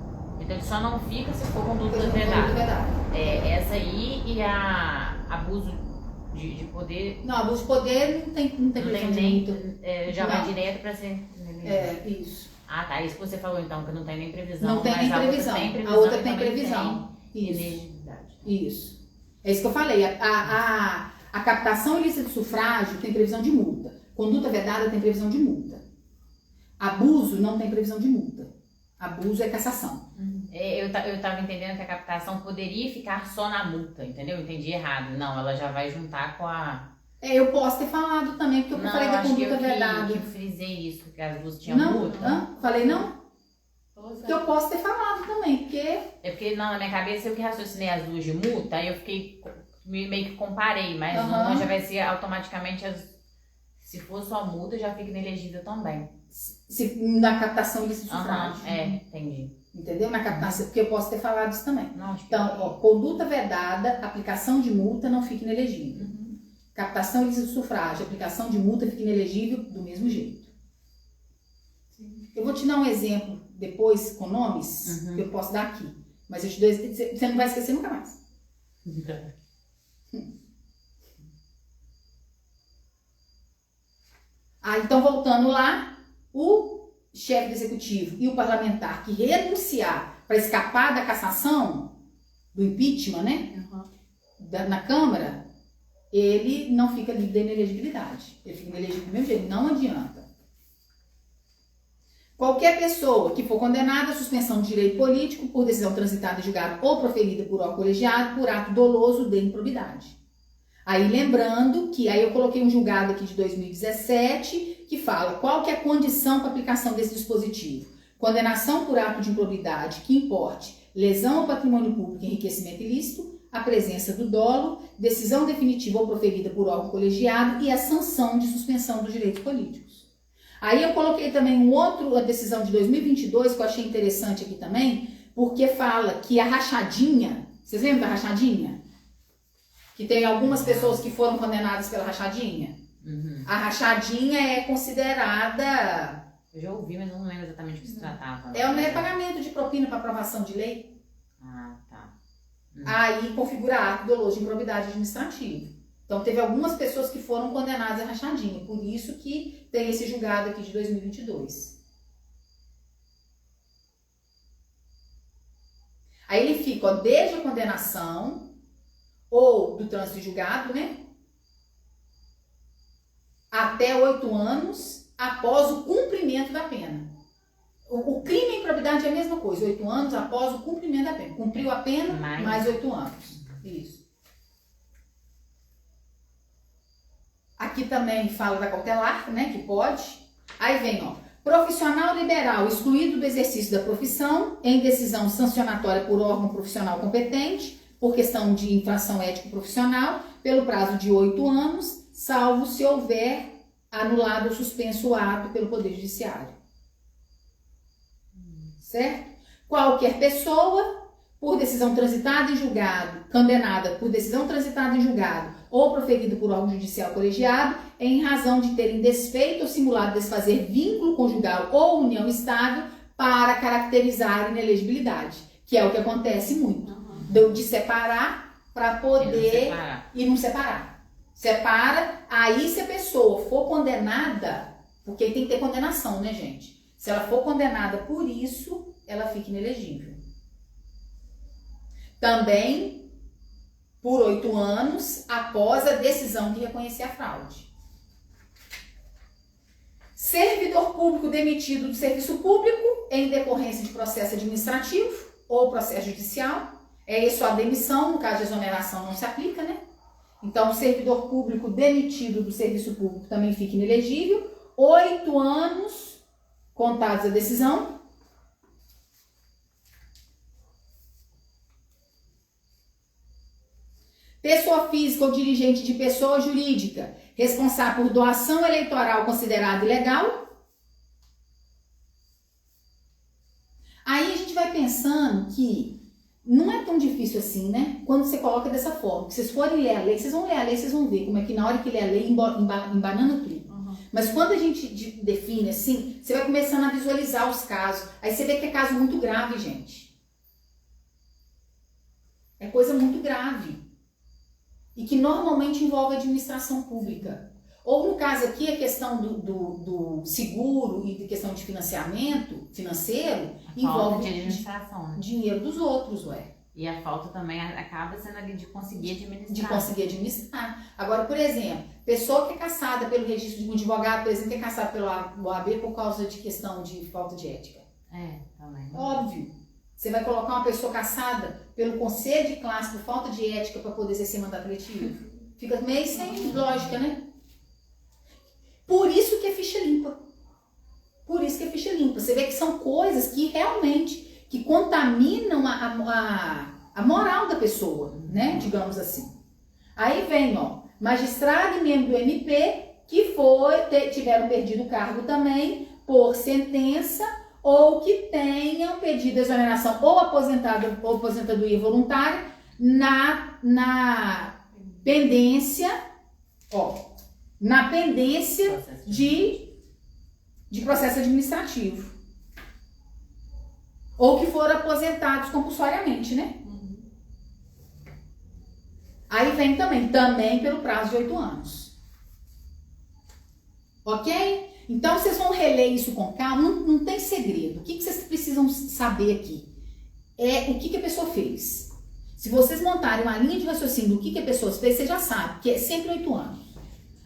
Então ele só não fica se for conduta vedada. Essa aí e a abuso de poder. Não, abuso de poder não tem previsão de multa. Já vai direto para ser. Isso. Ah, tá. Isso que você falou então, que não tem nem previsão. Não tem nem previsão. A outra tem previsão. Inelegibilidade. Isso. É isso que eu falei. A captação ilícita de sufrágio tem previsão de multa. Conduta vedada tem previsão de multa. Abuso não tem previsão de multa. Abuso é cassação. Eu tava entendendo que a captação poderia ficar só na multa, entendeu? Eu entendi errado. Não, ela já vai juntar com a... eu posso ter falado também, porque eu falei da conduta vedada. Eu frisei isso, porque as duas tinham multa. Não? Falei não? Porque eu posso ter falado também, porque... É porque na minha cabeça eu que raciocinei as duas de multa, aí eu fiquei, meio que comparei, mas uma já vai ser automaticamente, se for só multa, já fica inelegível também. Na captação ilícita de sufrágio. Entendi. Entendeu? Na captação, porque eu posso ter falado isso também. Não, então, conduta vedada, aplicação de multa não fica inelegível. Captação ilícita de sufrágio, aplicação de multa fica inelegível do mesmo jeito. Sim. Eu vou te dar um exemplo depois com nomes que eu posso dar aqui. Mas eu te dou, você não vai esquecer nunca mais. Então voltando lá, o chefe do executivo e o parlamentar que renunciar para escapar da cassação, do impeachment, né? Na Câmara, ele não fica livre da inelegibilidade. Ele fica inelegível do mesmo jeito, não adianta. Qualquer pessoa que for condenada à suspensão de direito político por decisão transitada em julgado ou proferida por órgão colegiado por ato doloso de improbidade. Aí lembrando que aí eu coloquei um julgado aqui de 2017 que fala qual que é a condição para aplicação desse dispositivo. Condenação por ato de improbidade que importe lesão ao patrimônio público e enriquecimento ilícito, a presença do dolo, decisão definitiva ou proferida por órgão colegiado e a sanção de suspensão dos direitos políticos. Aí eu coloquei também a decisão de 2022 que eu achei interessante aqui também, porque fala que a rachadinha, vocês lembram da rachadinha? Que tem algumas pessoas que foram condenadas pela rachadinha. A rachadinha é considerada... Eu já ouvi, mas não lembro exatamente o que se tratava. É o pagamento de propina para aprovação de lei. Ah, tá. Aí configura ato doloso de improbidade administrativa. Então teve algumas pessoas que foram condenadas a rachadinha. Por isso que tem esse julgado aqui de 2022. Aí ele fica, desde a condenação ou do trânsito julgado, né? Até 8 anos após o cumprimento da pena. O crime e a improbidade é a mesma coisa, 8 anos após o cumprimento da pena. Cumpriu a pena, mais 8 anos. Isso. Aqui também fala da cautelar, né, que pode. Aí vem, ó, profissional liberal excluído do exercício da profissão em decisão sancionatória por órgão profissional competente, por questão de infração ético-profissional, pelo prazo de 8 anos, salvo se houver anulado ou suspenso o ato pelo Poder Judiciário. Certo? Qualquer pessoa, por decisão transitada em julgado, condenada por decisão transitada em julgado ou proferida por órgão judicial colegiado, em razão de terem desfeito ou simulado desfazer vínculo conjugal ou união estável para caracterizar inelegibilidade, que é o que acontece muito, de separar para poder e não separar. Separa, aí se a pessoa for condenada, porque tem que ter condenação, né, gente? Se ela for condenada por isso, ela fica inelegível. Também por 8 anos após a decisão de reconhecer a fraude. Servidor público demitido do serviço público em decorrência de processo administrativo ou processo judicial. É isso, a demissão, no caso de exoneração, não se aplica, né? Então, o servidor público demitido do serviço público também fica inelegível. 8 anos contados a decisão. Pessoa física ou dirigente de pessoa jurídica responsável por doação eleitoral considerada ilegal. Aí a gente vai pensando que não é tão difícil assim, né? Quando você coloca dessa forma. Se vocês forem ler a lei, vocês vão ler a lei, vocês vão ver como é que na hora que lê a lei embanana tudo. Mas quando a gente define assim, você vai começando a visualizar os casos. Aí você vê que é caso muito grave, gente. É coisa muito grave. E que normalmente envolve a administração pública. Ou no caso aqui, a questão do seguro e de questão de financiamento financeiro envolve de administração, né? Dinheiro dos outros, ué. E a falta também acaba sendo ali de conseguir administrar. De conseguir administrar. Agora, por exemplo, pessoa que é cassada pelo registro de um advogado, por exemplo, que é cassada pelo OAB por causa de questão de falta de ética. Também. Óbvio. Você vai colocar uma pessoa cassada pelo conselho de classe por falta de ética para poder exercer mandato letivo? Fica meio sem lógica, né? Por isso que é ficha limpa. Por isso que é ficha limpa. Você vê que são coisas que realmente que contaminam a moral da pessoa, né? Digamos assim. Aí vem, ó, magistrado e membro do MP que tiveram perdido o cargo também por sentença ou que tenham pedido exoneração ou aposentadoria voluntária na pendência, de processo administrativo. Ou que foram aposentados compulsoriamente, né? Aí vem também pelo prazo de 8 anos. Ok? Então, vocês vão reler isso com calma, não tem segredo. O que vocês precisam saber aqui? É o que a pessoa fez. Se vocês montarem uma linha de raciocínio do que a pessoa fez, você já sabe que é sempre 8 anos.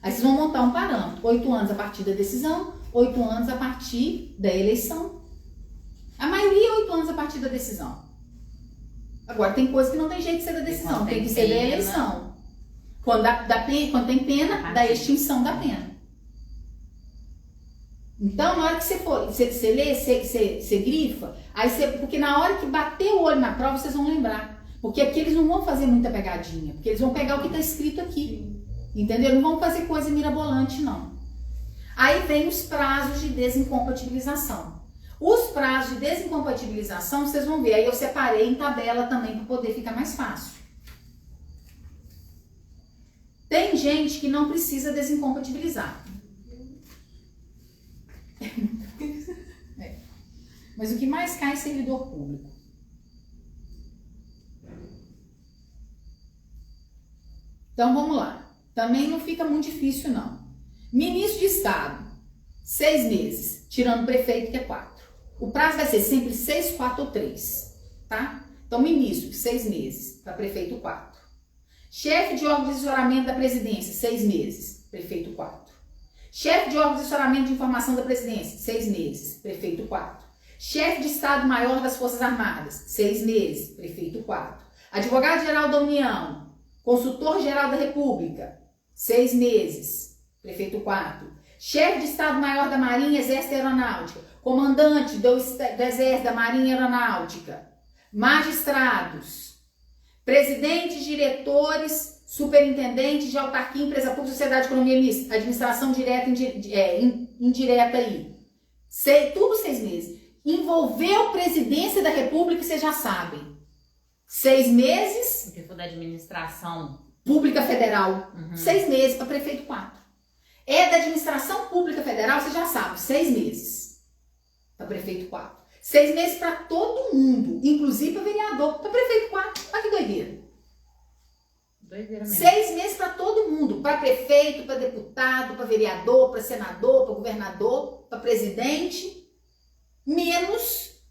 Aí vocês vão montar um parâmetro. 8 anos a partir da decisão, 8 anos a partir da eleição. A maioria é 8 anos a partir da decisão. Agora, tem coisa que não tem jeito de ser da decisão, tem que ser da eleição. Quando tem pena, da extinção da pena. Então, na hora que você lê, você grifa, porque na hora que bater o olho na prova, vocês vão lembrar. Porque aqui eles não vão fazer muita pegadinha, porque eles vão pegar o que está escrito aqui. Entendeu? Não vão fazer coisa mirabolante, não. Aí vem os prazos de desincompatibilização. Os prazos de desincompatibilização, vocês vão ver, aí eu separei em tabela também para poder ficar mais fácil. Tem gente que não precisa desincompatibilizar. Mas o que mais cai é servidor público. Então vamos lá. Também não fica muito difícil, não. Ministro de Estado, 6 meses, tirando o prefeito, que é 4. O prazo vai ser sempre 6, 4 ou 3, tá? Então, ministro, 6 meses, para prefeito, 4. Chefe de órgão de assessoramento da presidência, 6 meses, prefeito, 4. Chefe de órgão de assessoramento de informação da presidência, 6 meses, prefeito, 4. Chefe de Estado-Maior das Forças Armadas, 6 meses, prefeito, 4. Advogado-geral da União, consultor-geral da República, 6 meses, prefeito 4. Chefe de Estado-Maior da Marinha, Exército e Aeronáutica, comandante do Exército, da Marinha e Aeronáutica, magistrados, presidentes, diretores, superintendentes de autarquia, empresa pública, sociedade, economia mista, administração direta e indireta aí. Tudo 6 meses. Envolveu presidência da República, vocês já sabem. 6 meses. Se for da administração Pública Federal, 6 meses. Para prefeito, 4. É da administração pública federal, você já sabe, 6 meses. Para prefeito, 4. 6 meses para todo mundo, inclusive para vereador. Para prefeito, 4. Olha que doideira. Doideira mesmo. 6 meses para todo mundo. Para prefeito, para deputado, para vereador, para senador, para governador, para presidente. Menos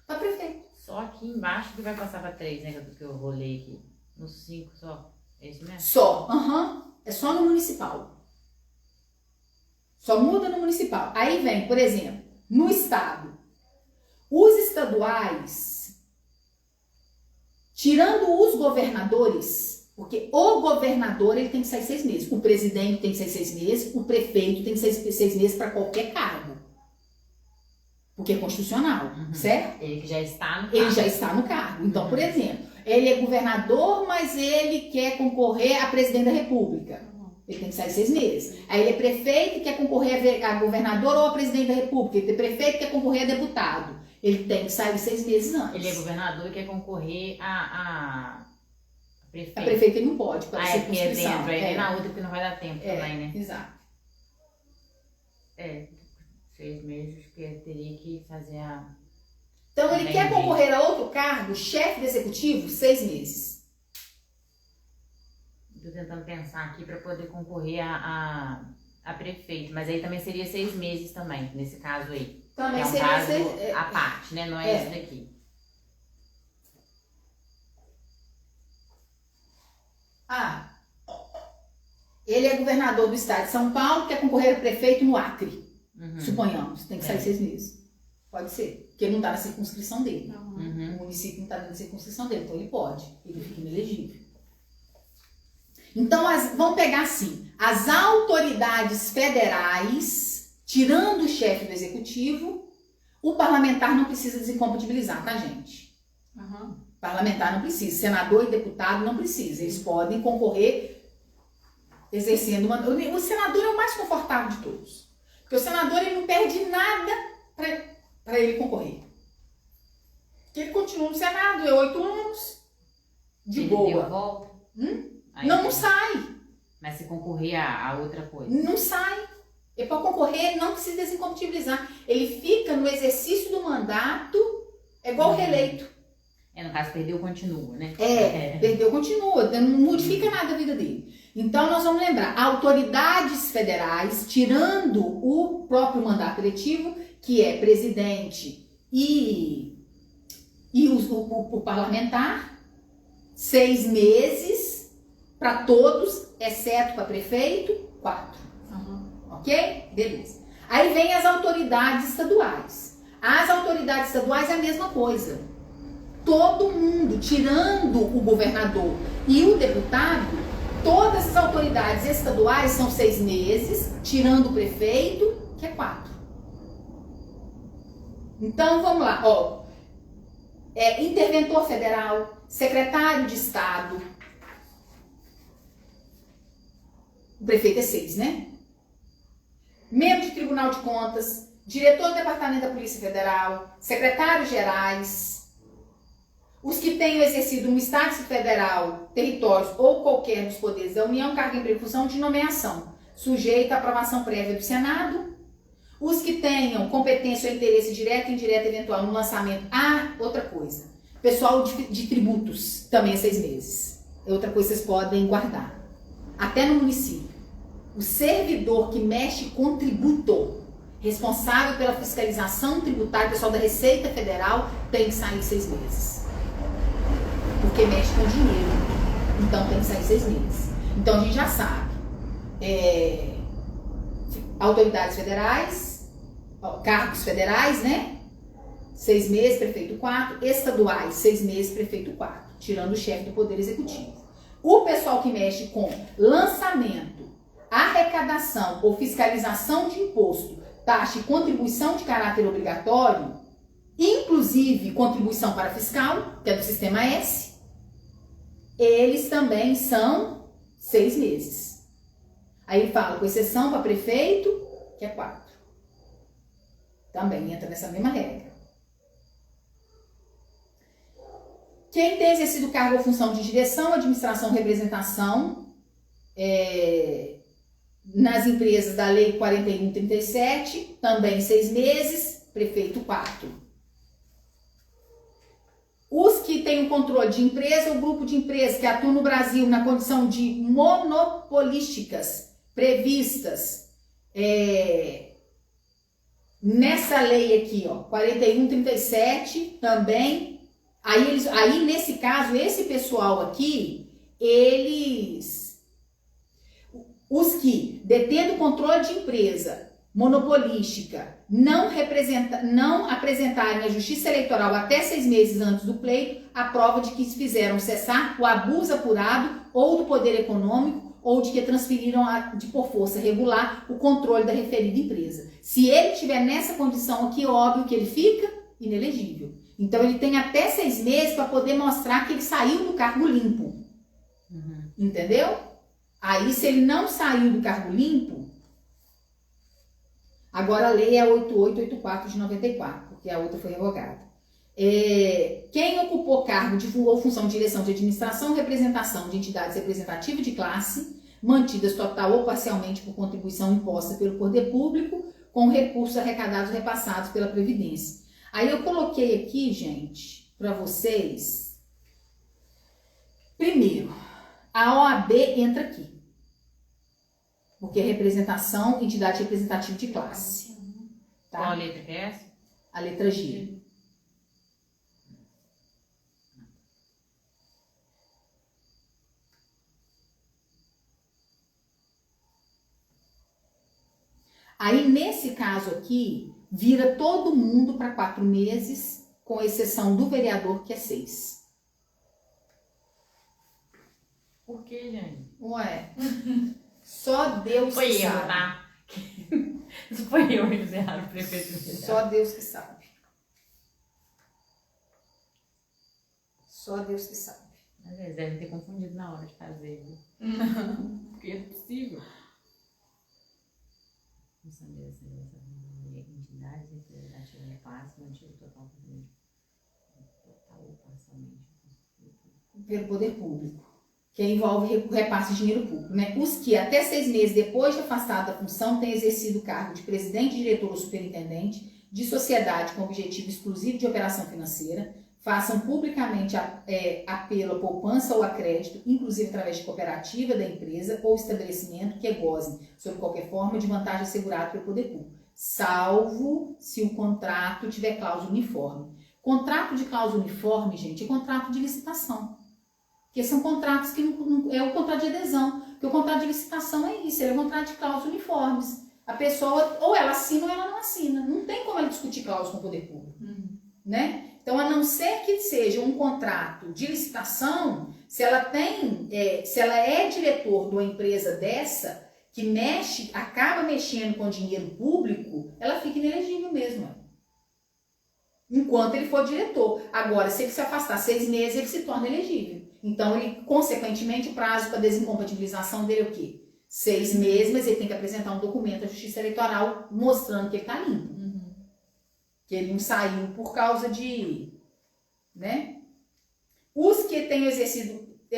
para prefeito. Só aqui embaixo que vai passar para 3, né? Que eu rolei aqui. Nos 5 só. É isso mesmo? Só. É só no municipal. Só muda no municipal. Aí vem, por exemplo, no estado. Os estaduais, tirando os governadores, porque o governador ele tem que sair 6 meses. O presidente tem que sair 6 meses. O prefeito tem que sair 6 meses para qualquer cargo. Porque é constitucional, certo? Ele que já está no cargo. Ele já está no cargo. Então, por exemplo, ele é governador, mas ele quer concorrer a presidente da república. Ele tem que sair 6 meses. Aí ele é prefeito e quer concorrer a governador ou a presidente da república. Ele é prefeito e quer concorrer a deputado. Ele tem que sair 6 meses antes. Ele é governador e quer concorrer a prefeito. A prefeita ele não pode, para é porque é dentro. Aí é. na outra porque não vai dar tempo também, né? Exato. 6 meses que ele teria que fazer a... Então ele quer concorrer a outro cargo, chefe do executivo, 6 meses. Estou tentando pensar aqui para poder concorrer a prefeito, mas aí também seria 6 meses também, nesse caso aí. Também é um seria caso à parte, né? Não é esse daqui. Ele é governador do estado de São Paulo, quer concorrer a prefeito no Acre. Suponhamos, tem que sair 6 meses. Pode ser, porque ele não está na circunscrição dele. O município não está na circunscrição dele, então ele pode, ele fica inelegível. Então, vamos pegar assim, as autoridades federais, tirando o chefe do executivo, o parlamentar não precisa desincompatibilizar, tá, gente? Parlamentar não precisa, senador e deputado não precisa, eles podem concorrer exercendo uma... O senador é o mais confortável de todos, porque o senador ele não perde nada para ele concorrer. Porque ele continua no Senado, é 8 anos, de ele boa. deu volta. Não sai. Mas se concorrer a outra coisa. Não sai. E para concorrer, ele não precisa desincompatibilizar. Ele fica no exercício do mandato, é igual reeleito. No caso, perdeu, continua, né? Perdeu, continua. Não modifica nada a vida dele. Então, nós vamos lembrar, autoridades federais, tirando o próprio mandato eletivo, que é presidente e o parlamentar, 6 meses para todos, exceto para prefeito, 4. Ok? Beleza. Aí vem as autoridades estaduais. As autoridades estaduais é a mesma coisa. Todo mundo, tirando o governador e o deputado, todas as autoridades estaduais são 6 meses, tirando o prefeito, que é 4. Então, vamos lá. Interventor federal, secretário de Estado. O prefeito é 6, né? Membro de Tribunal de Contas, diretor do Departamento da Polícia Federal, secretários gerais, os que tenham exercido no Estado Federal, territórios ou qualquer dos poderes da União, cargo, emprego, função de nomeação, sujeito à aprovação prévia do Senado, os que tenham competência ou interesse direto e indireto eventual no lançamento. Outra coisa, pessoal de tributos, também é 6 meses. É outra coisa que vocês podem guardar. Até no município. O servidor que mexe com tributo, responsável pela fiscalização tributária, o pessoal da Receita Federal, tem que sair 6 meses. Porque mexe com dinheiro. Então tem que sair 6 meses. Então a gente já sabe. Autoridades federais, cargos federais, né? 6 meses, prefeito 4. Estaduais, 6 meses, prefeito 4. Tirando o chefe do Poder Executivo. O pessoal que mexe com lançamento, arrecadação ou fiscalização de imposto, taxa e contribuição de caráter obrigatório, inclusive contribuição para fiscal, que é do Sistema S, eles também são 6 meses. Aí fala, com exceção para prefeito, que é 4. Também entra nessa mesma regra. Quem tem exercido cargo ou função de direção, administração, representação, nas empresas da Lei 4137, também 6 meses, prefeito 4. Os que têm o controle de empresa ou grupo de empresas que atuam no Brasil na condição de monopolísticas previstas nessa lei aqui, ó, 4137, também. Aí, nesse caso, esse pessoal aqui, os que detendo controle de empresa monopolística não apresentarem à Justiça Eleitoral até 6 meses antes do pleito a prova de que fizeram cessar o abuso apurado ou do poder econômico ou de que transferiram por força regular o controle da referida empresa. Se ele estiver nessa condição aqui, óbvio que ele fica inelegível. Então, ele tem até 6 meses para poder mostrar que ele saiu do cargo limpo. Entendeu? Aí, se ele não saiu do cargo limpo, agora a lei é 8884 de 94, porque a outra foi revogada. Quem ocupou cargo ou função de direção de administração, representação de entidades representativas de classe, mantidas total ou parcialmente por contribuição imposta pelo poder público, com recursos arrecadados ou repassados pela Previdência. Aí eu coloquei aqui, gente, para vocês. Primeiro, a OAB entra aqui. Porque é representação, entidade representativa de classe. Tá? Qual a letra que é essa? A letra G. Aí, nesse caso aqui, vira todo mundo para 4 meses, com exceção do vereador, que é 6. Por que, gente? Ué, só Deus Foi que eu, sabe. tá? Isso foi eu que erraram o prefeito. Só Deus que sabe. Só Deus que sabe. Às vezes devem ter confundido na hora de fazer, viu? Porque é possível. Função de entidades representativas de classe, mantido total ou parcialmente Pelo poder público, que envolve repasse de dinheiro público, né? Os que até 6 meses depois de afastado da função têm exercido o cargo de presidente, diretor ou superintendente de sociedade com objetivo exclusivo de operação financeira, façam publicamente apelo à poupança ou a crédito, inclusive através de cooperativa da empresa ou estabelecimento que gozem, sob qualquer forma, de vantagem assegurada pelo poder público, salvo se o contrato tiver cláusula uniforme. Contrato de cláusula uniforme, gente, é contrato de licitação. Porque são contratos que não é o contrato de adesão. Porque o contrato de licitação é isso, ele é um contrato de cláusulas uniformes. A pessoa, ou ela assina ou ela não assina. Não tem como ela discutir cláusula com o poder público. Né? Então, a não ser que seja um contrato de licitação, se ela é diretor de uma empresa dessa, que acaba mexendo com dinheiro público, ela fica inelegível mesmo. Enquanto ele for diretor. Agora, se ele se afastar 6 meses, ele se torna elegível. Então, consequentemente, o prazo para desincompatibilização dele é o quê? 6 meses, mas ele tem que apresentar um documento à Justiça Eleitoral mostrando que ele está limpo. Que ele não saiu por causa de... né? Os que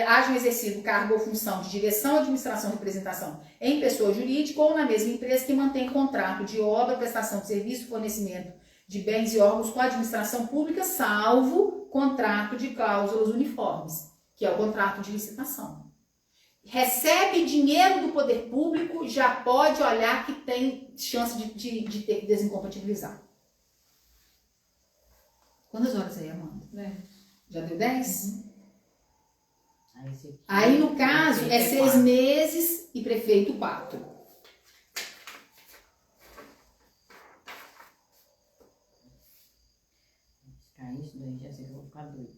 hajam exercido cargo ou função de direção, administração, representação em pessoa jurídica ou na mesma empresa que mantém contrato de obra, prestação de serviço, fornecimento de bens e órgãos com a administração pública, salvo contrato de cláusulas uniformes, que é o contrato de licitação. Recebe dinheiro do poder público, já pode olhar que tem chance de ter que desincompatibilizar. Quantas horas aí, Amanda? 10. Já deu 10? Aí, Aí, no caso, é 6 meses e prefeito 4. Isso daí já sei que eu vou ficar doida.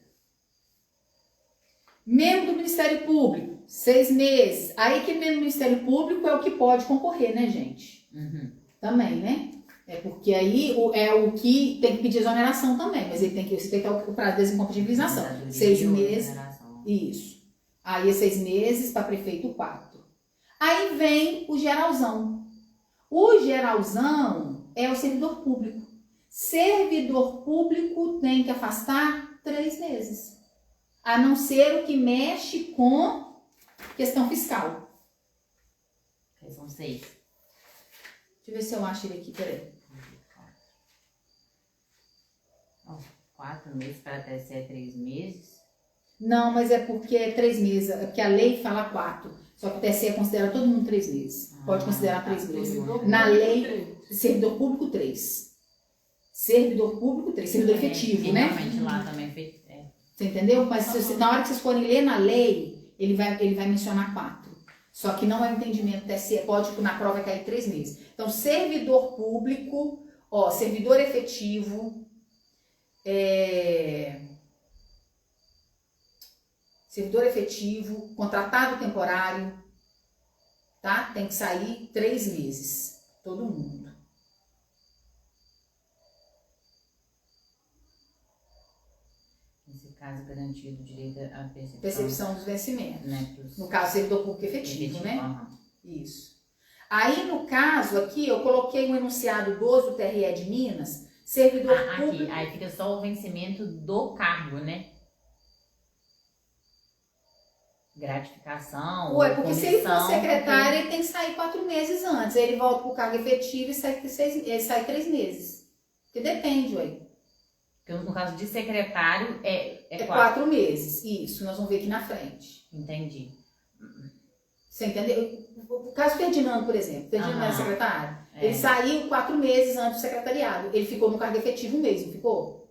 Membro do Ministério Público, 6 meses. Aí que membro do Ministério Público é o que pode concorrer, né, gente? Também, né? É porque aí é o que tem que pedir exoneração também, mas ele tem que respeitar o prazo de desincompatibilização. 6 meses. Isso. Aí é 6 meses para prefeito 4. Aí vem o geralzão. O geralzão é o servidor público. Servidor público tem que afastar 3 meses. a não ser o que mexe com questão fiscal. São 6. Deixa eu ver se eu acho ele aqui, peraí. 4 meses para TCE é 3 meses. Não, mas é porque é 3 meses, é porque a lei fala 4. Só que o TCE considera todo mundo 3 meses. Pode considerar 3 meses. Na lei, servidor público 3. Servidor público 3, servidor efetivo, né? Realmente lá também é. Você entendeu? Mas na hora que vocês forem ler na lei, ele vai mencionar 4. Só que não é um entendimento do TSE, pode, na prova vai cair 3 meses. Então, servidor público, servidor efetivo, contratado temporário, tá? Tem que sair 3 meses, todo mundo. Nesse caso, garantido o direito à Percepção dos vencimentos. Né, no caso, servidor público efetivo, né? Uhum. Isso. Aí, no caso aqui, eu coloquei um enunciado 12 do TRE de Minas, servidor público... Aqui, aí fica só o vencimento do cargo, né? Gratificação, porque comissão, se ele for secretário, ele tem que sair 4 meses antes. Aí ele volta para o cargo efetivo e sai 3 meses. Porque depende, ué. Porque no caso de secretário, é 4 meses. Isso, nós vamos ver aqui na frente. Entendi. Você entendeu? O caso Ferdinando, por exemplo. Ferdinando era secretário. Ele saiu 4 meses antes do secretariado. Ele ficou no cargo efetivo mesmo, ficou?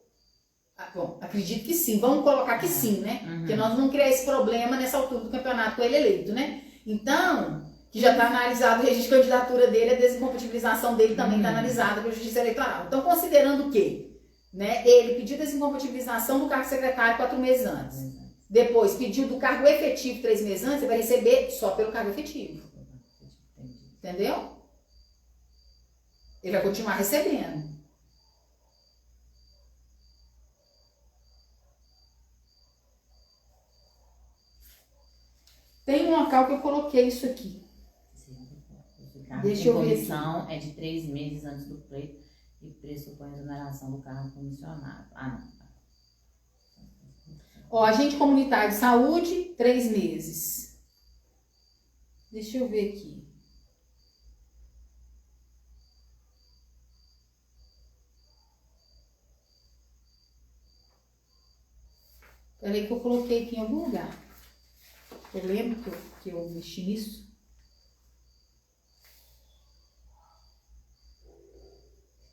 Bom, acredito que sim. Vamos colocar que sim, né? Porque nós não vamos criar esse problema nessa altura do campeonato com ele eleito, né? Então, que já está analisado o registro de candidatura dele, a desincompatibilização dele também está analisada pela Justiça Eleitoral. Então, considerando o quê? Né? Ele pediu desincompatibilização do cargo secretário 4 meses antes. Depois, pediu do cargo efetivo 3 meses antes, ele vai receber só pelo cargo efetivo. Entendeu? Ele vai continuar recebendo. Tem um local que eu coloquei isso aqui. Deixa eu ver. A comissão é de 3 meses antes do pleito e pressupõe a exoneração do cargo comissionado. Não. Agente comunitário de saúde, 3 meses. Deixa eu ver aqui. Peraí que eu coloquei aqui em algum lugar. Eu lembro que eu mexi nisso.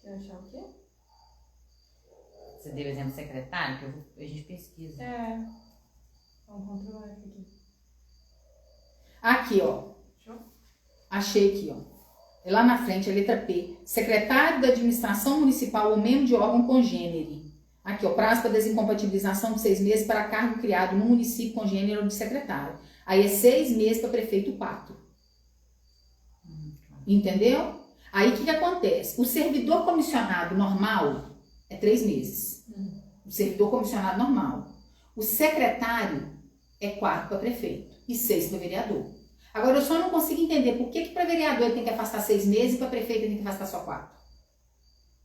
Quer achar o quê? Você deu exemplo secretário, que a gente pesquisa. Vamos controlar aqui. Aqui, ó. Show. Achei aqui, ó. É lá na frente, a letra P. Secretário da Administração Municipal ou membro de órgão congênere. Aqui, ó. Prazo para desincompatibilização de 6 meses para cargo criado no município congênere ou de secretário. Aí é 6 meses para prefeito 4. Entendeu? Aí o que acontece? O servidor comissionado normal é 3 meses. O servidor comissionado normal. O secretário é 4 para prefeito e 6 para vereador. Agora eu só não consigo entender por que para vereador ele tem que afastar 6 meses e para prefeito ele tem que afastar só 4.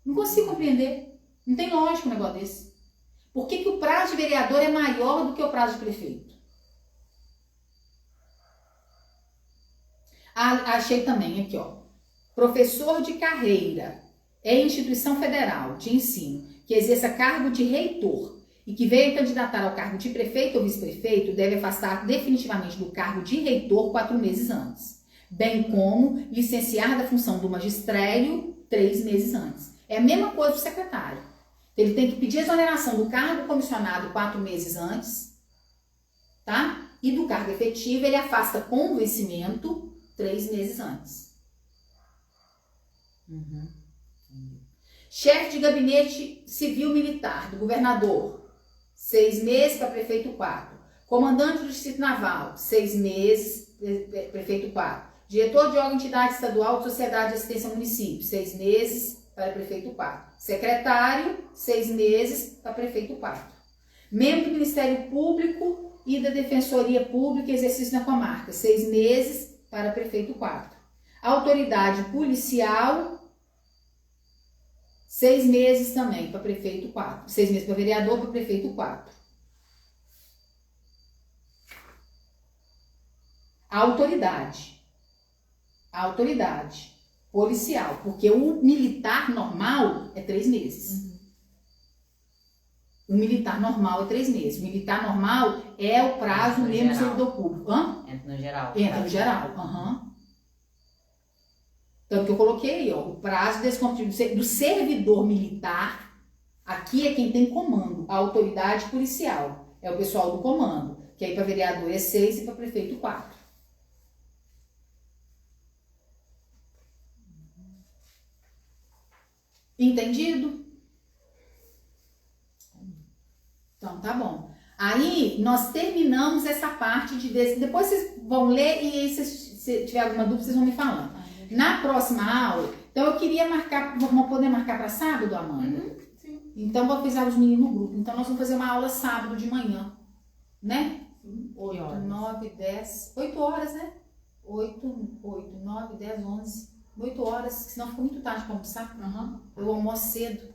Não consigo compreender. Não tem lógica um negócio desse. Por que o prazo de vereador é maior do que o prazo de prefeito? Achei também aqui, ó. Professor de carreira é instituição federal de ensino que exerça cargo de reitor e que venha candidatar ao cargo de prefeito ou vice-prefeito deve afastar definitivamente do cargo de reitor 4 meses antes, bem como licenciar da função do magistério 3 meses antes. É a mesma coisa do secretário. Ele tem que pedir exoneração do cargo comissionado 4 meses antes, tá? E do cargo efetivo ele afasta com vencimento 3 meses antes. Chefe de gabinete civil-militar do governador, 6 meses para prefeito 4. Comandante do Distrito Naval, 6 meses, prefeito 4. Diretor de órgão entidade estadual de sociedade de assistência ao município, 6 meses para prefeito 4. Secretário, 6 meses para prefeito 4. Membro do Ministério Público e da Defensoria Pública, exercício na comarca, 6 meses para prefeito 4. Autoridade policial, 6 meses também para prefeito 4. 6 meses para vereador, para prefeito 4. A autoridade policial, porque o militar normal é 3 meses. O militar normal é 3 meses. O militar normal é o prazo mesmo do servidor público. Entra no geral. Entra no geral, Tanto que eu coloquei, ó, o prazo desse combustível do servidor militar, aqui é quem tem comando, a autoridade policial. É o pessoal do comando, que aí para vereador é 6 e para prefeito 4. Entendido? Então, tá bom. Aí, nós terminamos essa parte de... Depois vocês vão ler e aí, se tiver alguma dúvida, vocês vão me falando. Na próxima aula, então eu queria marcar... Vamos poder marcar para sábado, Amanda? Sim. Então, vou avisar os meninos no grupo. Então, nós vamos fazer uma aula sábado de manhã, né? 8 8, 9, 10... 8 horas, né? 8, 9, 10, 11... 8 horas, senão fica muito tarde para almoçar. Eu almoço cedo.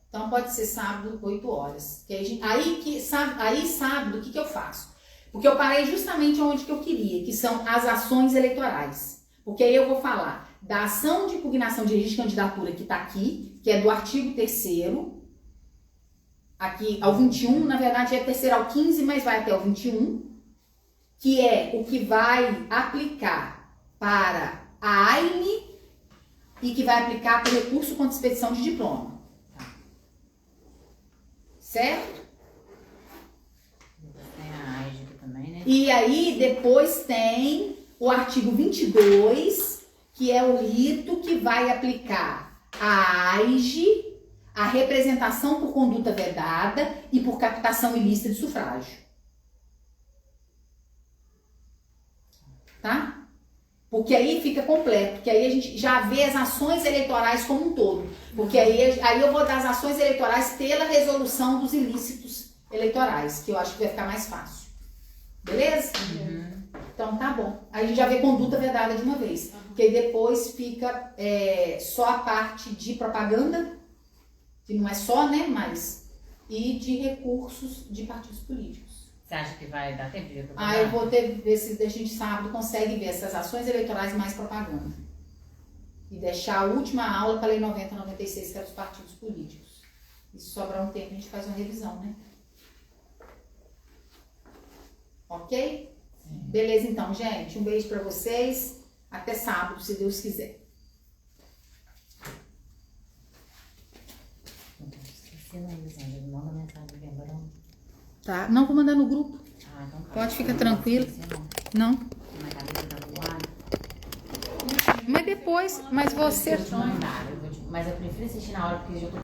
Então pode ser sábado, 8 horas. Que aí sábado, o que eu faço? Porque eu parei justamente onde que eu queria, que são as ações eleitorais. Porque aí eu vou falar da ação de impugnação de registro de candidatura que está aqui, que é do artigo 3º, aqui ao 21, na verdade é 3º ao 15, mas vai até o 21, que é o que vai aplicar para a AINE e que vai aplicar para o recurso contra expedição de diploma. Certo? Tem a AIGE aqui também, né? E aí, depois tem o artigo 22, que é o rito que vai aplicar a AIGE, a representação por conduta vedada e por captação ilícita de sufrágio. Tá? Porque aí fica completo, porque aí a gente já vê as ações eleitorais como um todo. Porque aí eu vou dar as ações eleitorais pela resolução dos ilícitos eleitorais, que eu acho que vai ficar mais fácil. Beleza? Então tá bom. Aí a gente já vê conduta vedada de uma vez. Porque aí depois fica só a parte de propaganda, que não é só, né, mas... E de recursos de partidos políticos. Você acha que vai dar tempo de propaganda? Eu vou ver se a gente sábado consegue ver essas ações eleitorais mais propaganda. E deixar a última aula para a Lei 90/96, que é dos partidos políticos. E se sobrar um tempo, a gente faz uma revisão, né? Ok? Sim. Beleza, então, gente. Um beijo para vocês. Até sábado, se Deus quiser. Esqueci, né, Elisângela? Manda mensagem lembrando. Tá? Não vou mandar no grupo. Então tá. Pode ficar tranquilo. Não. Na cabeça da voada. Mas depois, mas você... Eu vou te mandar, mas eu prefiro assistir na hora porque eu já tô